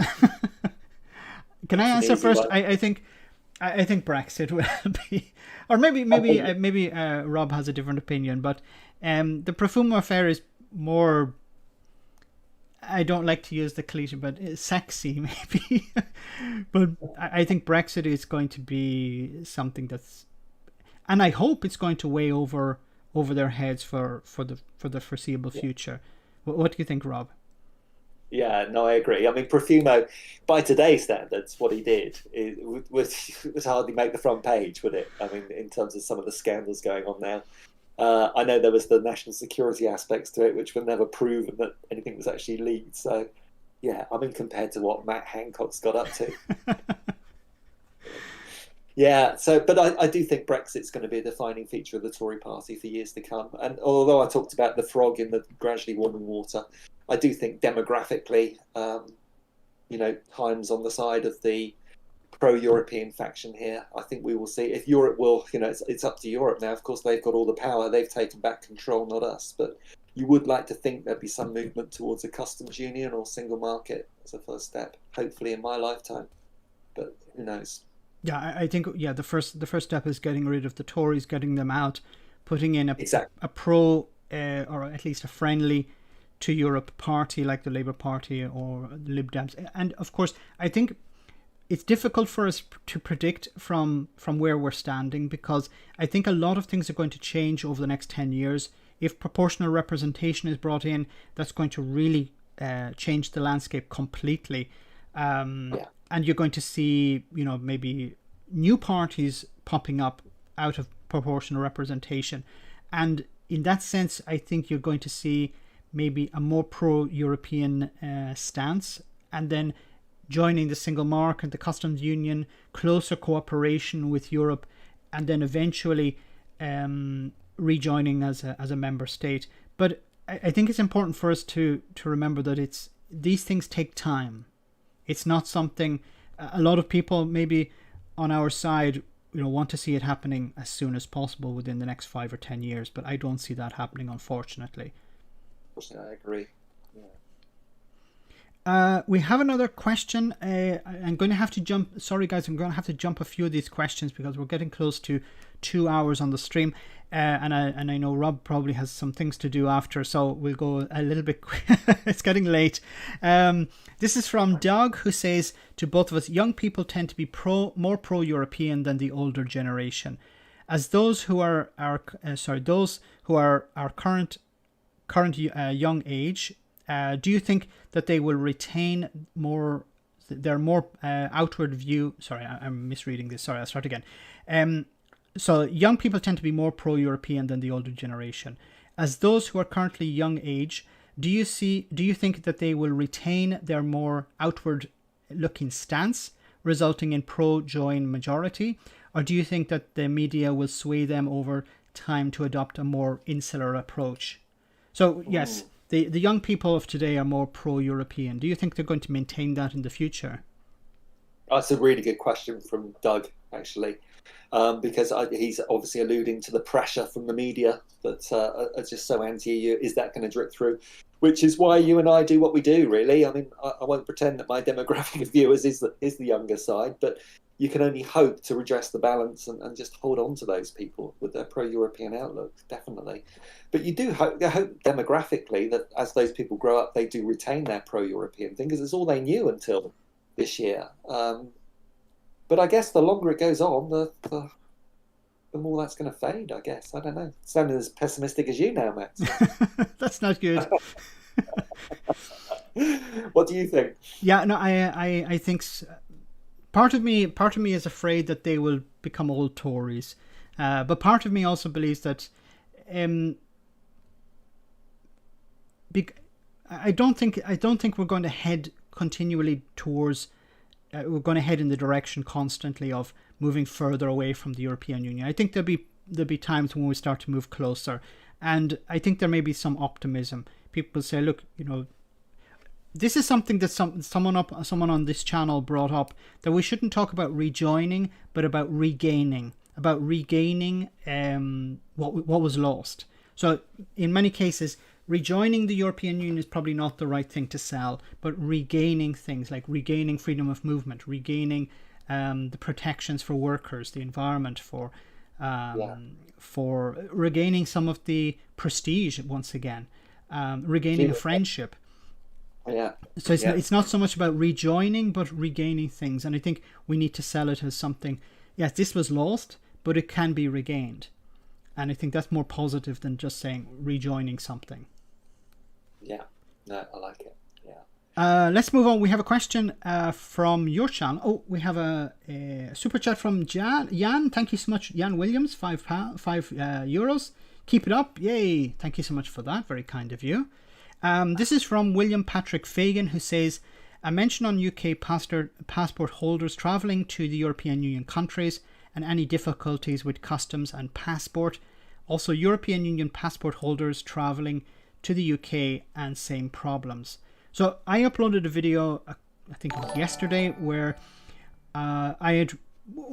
Can I answer first? I think Brexit will be, or maybe Rob has a different opinion, but the Profumo affair is more, I don't like to use the cliche, but it's sexy maybe. But I think Brexit is going to be something that's, and I hope it's going to weigh over their heads for the foreseeable future. What do you think, Rob? Yeah, no, I agree. I mean, Profumo, by today's standards, what he did was hardly make the front page, would it? I mean, in terms of some of the scandals going on now. I know there was the national security aspects to it, which were never proven that anything was actually leaked. So, yeah, I mean, compared to what Matt Hancock's got up to. Yeah, but I do think Brexit's going to be a defining feature of the Tory party for years to come. And although I talked about the frog in the gradually warming water, I do think demographically, time's on the side of the pro-European faction here. I think we will see if Europe will, it's up to Europe now. Of course, they've got all the power. They've taken back control, not us. But you would like to think there'd be some movement towards a customs union or single market as a first step, hopefully in my lifetime. But who knows? Yeah, I think the first step is getting rid of the Tories, getting them out, putting in a pro or at least a friendly to Europe party like the Labour Party or the Lib Dems. And of course, I think it's difficult for us to predict from where we're standing because I think a lot of things are going to change over the next 10 years. If proportional representation is brought in, that's going to really change the landscape completely. And you're going to see, maybe new parties popping up out of proportional representation. And in that sense, I think you're going to see maybe a more pro-European stance, and then joining the single market, the customs union, closer cooperation with Europe, and then eventually rejoining as a member state. But I think it's important for us to remember that these things take time. It's not something, a lot of people maybe on our side want to see it happening as soon as possible within the next 5 or 10 years, but I don't see that happening, unfortunately. I agree. We have another question. I'm going to have to jump. Sorry, guys, I'm going to have to jump a few of these questions because we're getting close to 2 hours on the stream, and I know Rob probably has some things to do after, so we'll go a little bit. It's getting late. This is from Doug, who says to both of us, young people tend to be more pro-European than the older generation, as those who are our current young age. Do you think that they will retain their more outward view? Sorry, I'm misreading this. Sorry, I'll start again. So young people tend to be more pro-European than the older generation. As those who are currently young age, do you think that they will retain their more outward-looking stance, resulting in pro-join majority, or do you think that the media will sway them over time to adopt a more insular approach? So yes. The young people of today are more pro-European. Do you think they're going to maintain that in the future? That's a really good question from Doug, actually, because he's obviously alluding to the pressure from the media that are just so anti-EU. Is that going to drip through? Which is why you and I do what we do, really. I mean, I won't pretend that my demographic of viewers is the younger side, but you can only hope to redress the balance and just hold on to those people with their pro-European outlook, definitely. But you do hope demographically that as those people grow up, they do retain their pro-European thing, because it's all they knew until this year. But I guess the longer it goes on, the more that's going to fade, I guess. I don't know. Sounding as pessimistic as you now, Max. That's not good. What do you think? Yeah, no, I think part of me is afraid that they will become old Tories, but part of me also believes that I don't think we're going to head continually towards. We're going to head in the direction constantly of moving further away from the European Union. I think there'll be times when we start to move closer, and I think there may be some optimism. People say, look, this is something that someone on this channel brought up, that we shouldn't talk about rejoining, but about regaining what was lost. So in many cases, rejoining the European Union is probably not the right thing to sell, but regaining things like regaining freedom of movement, regaining the protections for workers, the environment, for regaining some of the prestige once again, regaining a friendship. Yeah. So it's not so much about rejoining, but regaining things. And I think we need to sell it as something, yes, this was lost, but it can be regained. And I think that's more positive than just saying rejoining something. Yeah, no, I like it. Yeah. Let's move on. We have a question from your channel. Oh, we have a super chat from Jan. Thank you so much, Jan Williams, €5. Keep it up. Yay. Thank you so much for that. Very kind of you. This is from William Patrick Fagan, who says, a mention on UK passport holders travelling to the European Union countries and any difficulties with customs and passport. Also, European Union passport holders travelling to the UK and same problems. So I uploaded a video, I think it was yesterday, where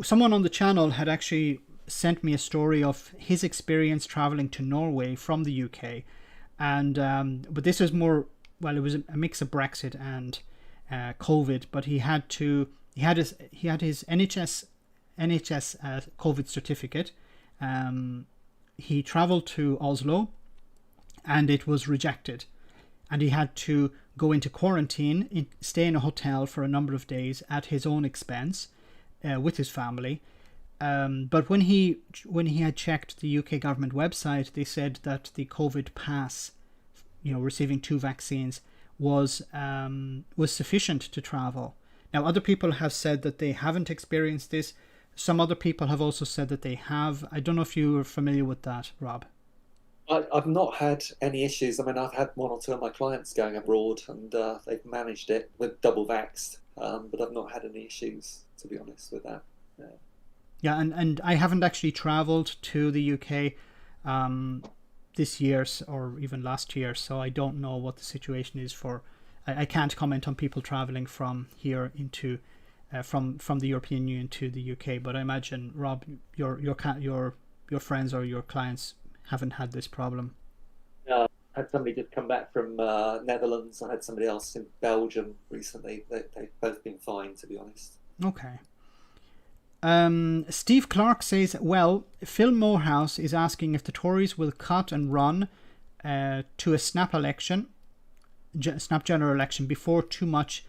someone on the channel had actually sent me a story of his experience travelling to Norway from the UK. And but this was more, well, it was a mix of Brexit and COVID, but he had his NHS COVID certificate. He travelled to Oslo and it was rejected, and he had to go into quarantine, stay in a hotel for a number of days at his own expense with his family. But when he had checked the UK government website, they said that the COVID pass, receiving 2 vaccines, was sufficient to travel. Now, other people have said that they haven't experienced this. Some other people have also said that they have. I don't know if you are familiar with that, Rob. I've not had any issues. I mean, I've had 1 or 2 of my clients going abroad, and they've managed it with double vaxxed, but I've not had any issues, to be honest, with that. Yeah, and I haven't actually travelled to the UK this year or even last year, so I don't know what the situation is for. I can't comment on people travelling from here into from the European Union to the UK. But I imagine, Rob, your friends or your clients haven't had this problem. No, had somebody just come back from Netherlands. I had somebody else in Belgium recently. They've both been fine, to be honest. Okay. Steve Clark says, well, Phil Morehouse is asking if the Tories will cut and run to a snap general election before too much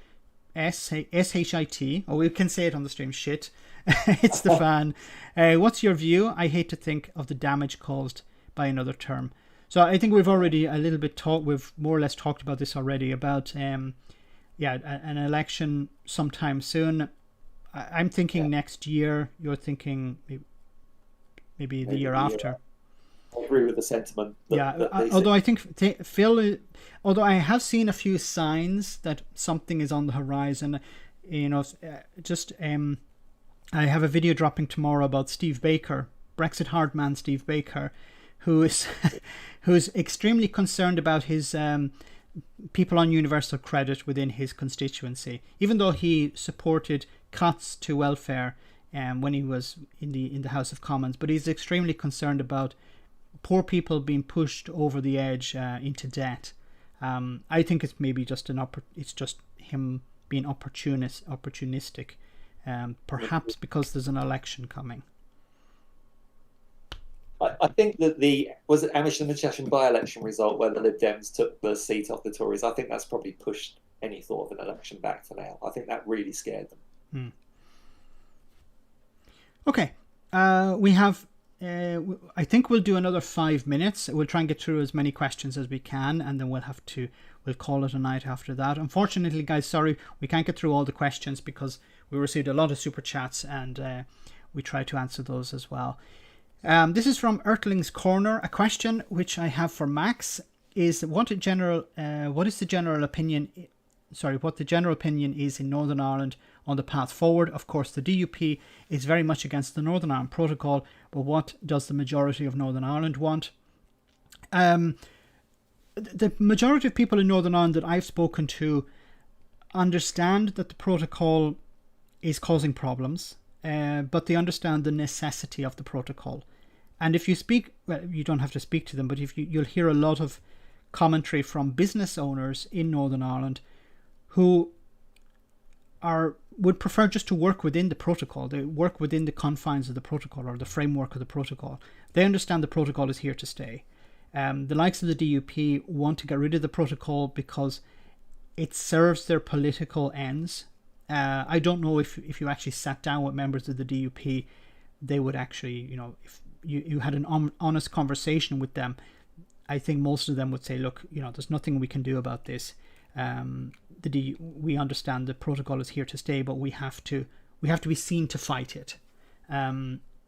SHIT, or we can say it on the stream, shit, it's the fan. What's your view? I hate to think of the damage caused by another term. So I think we've already we've more or less talked about this already, about an election sometime soon. I'm thinking next year. You're thinking maybe the year after. I agree with the sentiment. Although I think Phil, although I have seen a few signs that something is on the horizon, I have a video dropping tomorrow about Steve Baker, Brexit hard man Steve Baker, who's extremely concerned about his people on universal credit within his constituency, even though he supported cuts to welfare when he was in the House of Commons, but he's extremely concerned about poor people being pushed over the edge into debt. I think it's maybe just it's just him being opportunistic, perhaps because there's an election coming. I think that was it Amersham and Chesham by-election result where the Lib Dems took the seat off the Tories. I think that's probably pushed any thought of an election back for now. I think that really scared them. Okay, we have. I think we'll do another 5 minutes. We'll try and get through as many questions as we can, and then we'll call it a night after that. Unfortunately, guys, sorry, we can't get through all the questions because we received a lot of super chats, and we try to answer those as well. This is from Ertling's Corner. A question which I have for Max is what the general opinion is in Northern Ireland on the path forward. Of course, the DUP is very much against the Northern Ireland Protocol, but what does the majority of Northern Ireland want? The majority of people in Northern Ireland that I've spoken to understand that the protocol is causing problems, but they understand the necessity of the protocol. And if you speak, well, you don't have to speak to them, but if you'll hear a lot of commentary from business owners in Northern Ireland who would prefer just to work within the protocol. They work within the confines of the protocol or the framework of the protocol. They understand the protocol is here to stay. The likes of the DUP want to get rid of the protocol because it serves their political ends. I don't know if you actually sat down with members of the DUP, they would actually, if you had an honest conversation with them, I think most of them would say, look, there's nothing we can do about this. We understand the protocol is here to stay, but we have to be seen to fight it,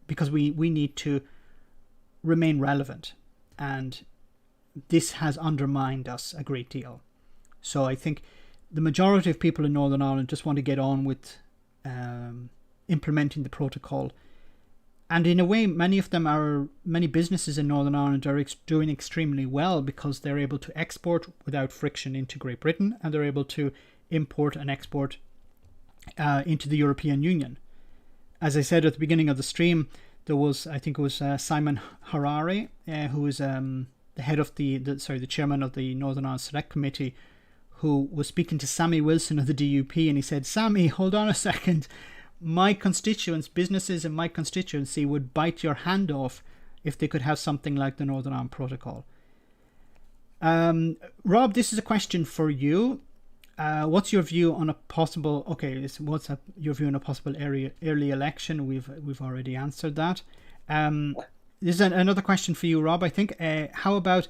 because we need to remain relevant, and this has undermined us a great deal. So I think the majority of people in Northern Ireland just want to get on with implementing the protocol. And in a way, many businesses in Northern Ireland are doing extremely well because they're able to export without friction into Great Britain, and they're able to import and export into the European Union. As I said at the beginning of the stream, there was, I think it was Simon Harari, who is the head of the chairman of the Northern Ireland Select Committee, who was speaking to Sammy Wilson of the DUP, and he said, Sammy, hold on a second. My constituents, businesses in my constituency would bite your hand off if they could have something like the Northern Ireland Protocol. Rob, this is a question for you. What's your view on a possible? Your view on a possible early election? We've already answered that. This is another question for you, Rob. I think. How about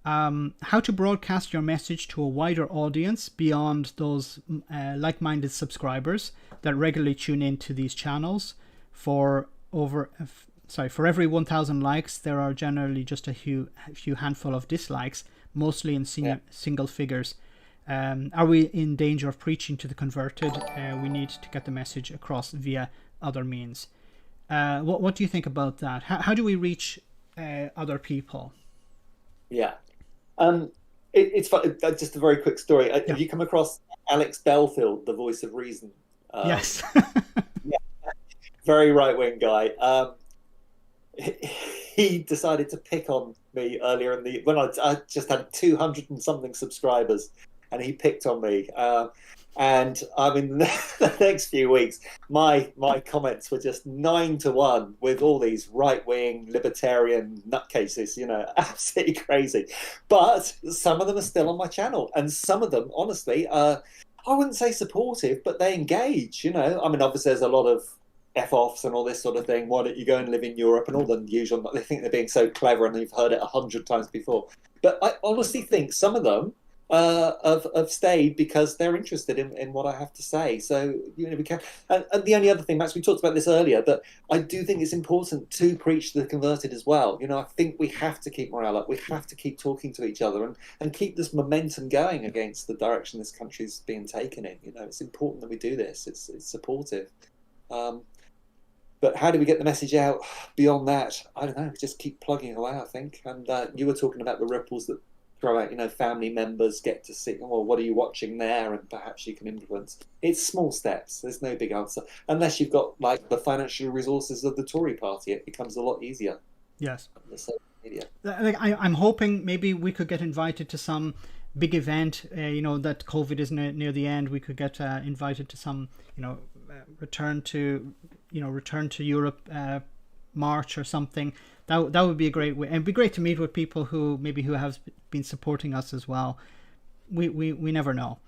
how to broadcast your message to a wider audience beyond those like-minded subscribers that regularly tune into these channels? For every 1,000 likes, there are generally just a few handful of dislikes, mostly in single figures. Are we in danger of preaching to the converted? We need to get the message across via other means. What do you think about that? How do we reach other people? Yeah. It's fun. Just a very quick story. Have you come across Alex Belfield, the voice of reason? Yes. Very right-wing guy. he decided to pick on me earlier when I just had 200 and something subscribers, and he picked on me. And I mean, the next few weeks, my comments were just 9-1 with all these right-wing libertarian nutcases, absolutely crazy. But some of them are still on my channel, and some of them, honestly, I wouldn't say supportive, but they engage. I mean, obviously, there's a lot of F-offs and all this sort of thing. Why don't you go and live in Europe and all the usual? They think they're being so clever, and you've heard it 100 times before. But I honestly think some of them have stayed because they're interested in what I have to say. So we can. And the only other thing, Max, we talked about this earlier, but I do think it's important to preach to the converted as well. I think we have to keep morale up. We have to keep talking to each other and keep this momentum going against the direction this country's being taken in. It's important that we do this. It's supportive. But how do we get the message out beyond that? I don't know. We just keep plugging away, I think. And you were talking about the ripples that throw out, family members get to see, well, what are you watching there? And perhaps you can influence. It's small steps. There's no big answer. Unless you've got like the financial resources of the Tory party, it becomes a lot easier. Yes. The social media. I'm hoping maybe we could get invited to some big event, that COVID is near the end. We could get invited to some, return to Europe march or something. That would be a great way, and it'd be great to meet with people who have been supporting us as well. We never know.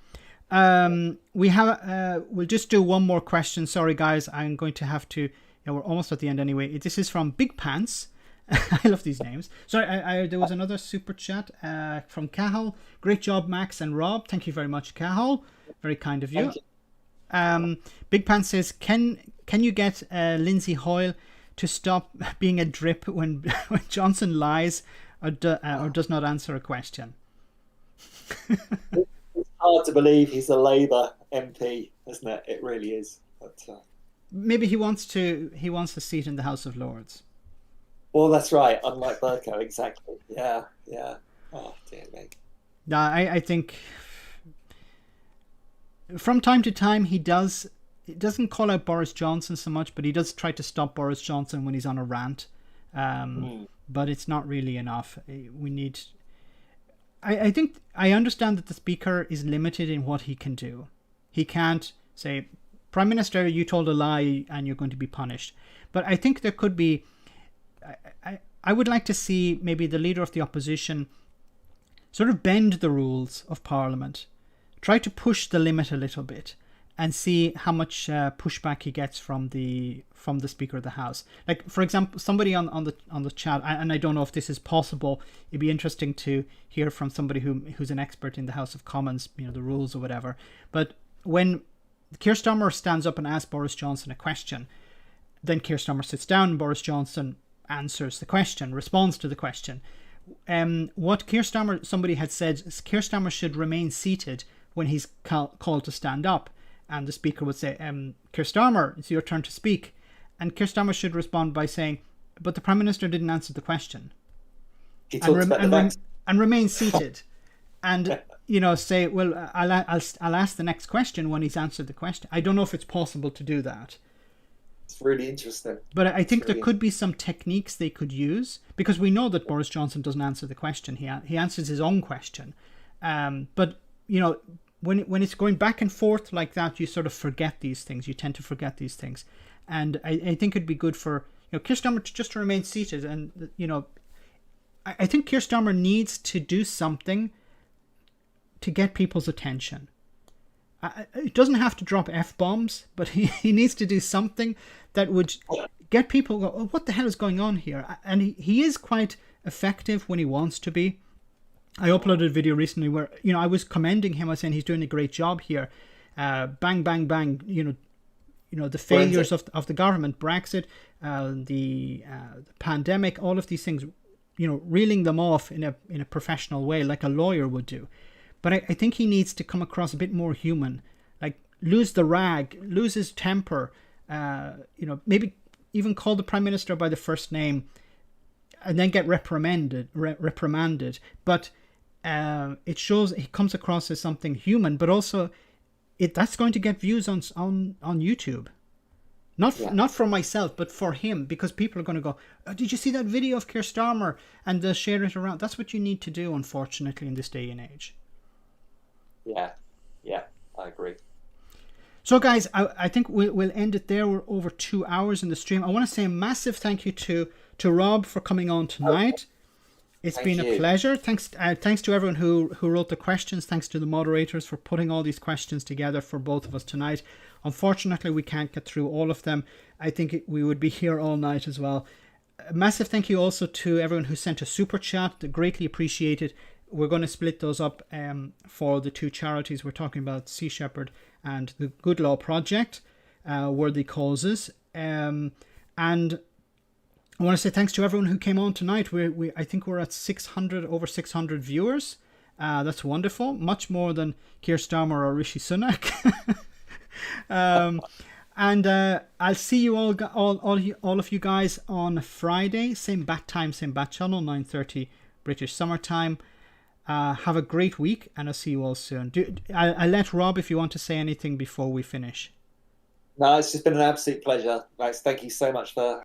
We'll just do one more question. Sorry guys, I'm going to have to. We're almost at the end anyway. This is from Big Pants. I love these names. Sorry, there was another super chat from Cahill. Great job, Max and Rob. Thank you very much, Cahill. Very kind of you. Big Pants says, can you get Lindsay Hoyle to stop being a drip when Johnson lies or does not answer a question? It's hard to believe he's a Labour MP, isn't it? It really is. But, maybe he wants a seat in the House of Lords. Well, that's right. Unlike Bercow, exactly. Yeah. Oh dear me. No, I think from time to time he doesn't call out Boris Johnson so much, but he does try to stop Boris Johnson when he's on a rant. But it's not really enough. We need. I think I understand that the Speaker is limited in what he can do. He can't say, Prime Minister, you told a lie and you're going to be punished. But I think there could be. I would like to see maybe the leader of the opposition sort of bend the rules of Parliament, try to push the limit a little bit, and see how much pushback he gets from the Speaker of the House. Like, for example, somebody on the chat, and I don't know if this is possible. It'd be interesting to hear from somebody who's an expert in the House of Commons, the rules or whatever. But when Keir Starmer stands up and asks Boris Johnson a question, then Keir Starmer sits down and Boris Johnson answers the question, responds to the question. What somebody had said is Keir Starmer should remain seated when he's called to stand up. And the Speaker would say, Keir Starmer, it's your turn to speak. And Keir Starmer should respond by saying, but the Prime Minister didn't answer the question. And remain seated. And, say, well, I'll ask the next question when he's answered the question. I don't know if it's possible to do that. It's really interesting. But I think there could be some techniques they could use, because we know that Boris Johnson doesn't answer the question. He answers his own question. But, when it's going back and forth like that, you sort of forget these things. You tend to forget these things. And I think it'd be good for Keir Starmer to remain seated. And, I think Keir Starmer needs to do something to get people's attention. It doesn't have to drop F-bombs, but he needs to do something that would get people go, oh, what the hell is going on here? And he is quite effective when he wants to be. I uploaded a video recently where, I was commending him. I was saying he's doing a great job here. Bang, bang, bang. The failures of the government, Brexit, the pandemic, all of these things, reeling them off in a professional way, like a lawyer would do. But I think he needs to come across a bit more human, like lose the rag, lose his temper, maybe even call the Prime Minister by the first name, and then get reprimanded. But it shows he comes across as something human, but also that's going to get views on YouTube. Not for myself, but for him, because people are going to go, oh, did you see that video of Keir Starmer? And they'll share it around. That's what you need to do, unfortunately, in this day and age. Yeah, I agree. So, guys, I think we'll end it there. We're over 2 hours in the stream. I want to say a massive thank you to Rob for coming on tonight. It's been a pleasure. Thanks to everyone who wrote the questions. Thanks to the moderators for putting all these questions together for both of us tonight. Unfortunately, we can't get through all of them. I think we would be here all night as well. A massive thank you also to everyone who sent a super chat. Greatly appreciated. We're going to split those up for the two charities we're talking about, Sea Shepherd and the Good Law Project, Worthy Causes. And I want to say thanks to everyone who came on tonight. I think we're at over 600 viewers. That's wonderful. Much more than Keir Starmer or Rishi Sunak. And I'll see you all of you guys on Friday. Same bat time, same bat channel, 9:30 British summertime. Have a great week, and I'll see you all soon. I'll let Rob, if you want to say anything before we finish. No, it's just been an absolute pleasure, Max. Thank you so much for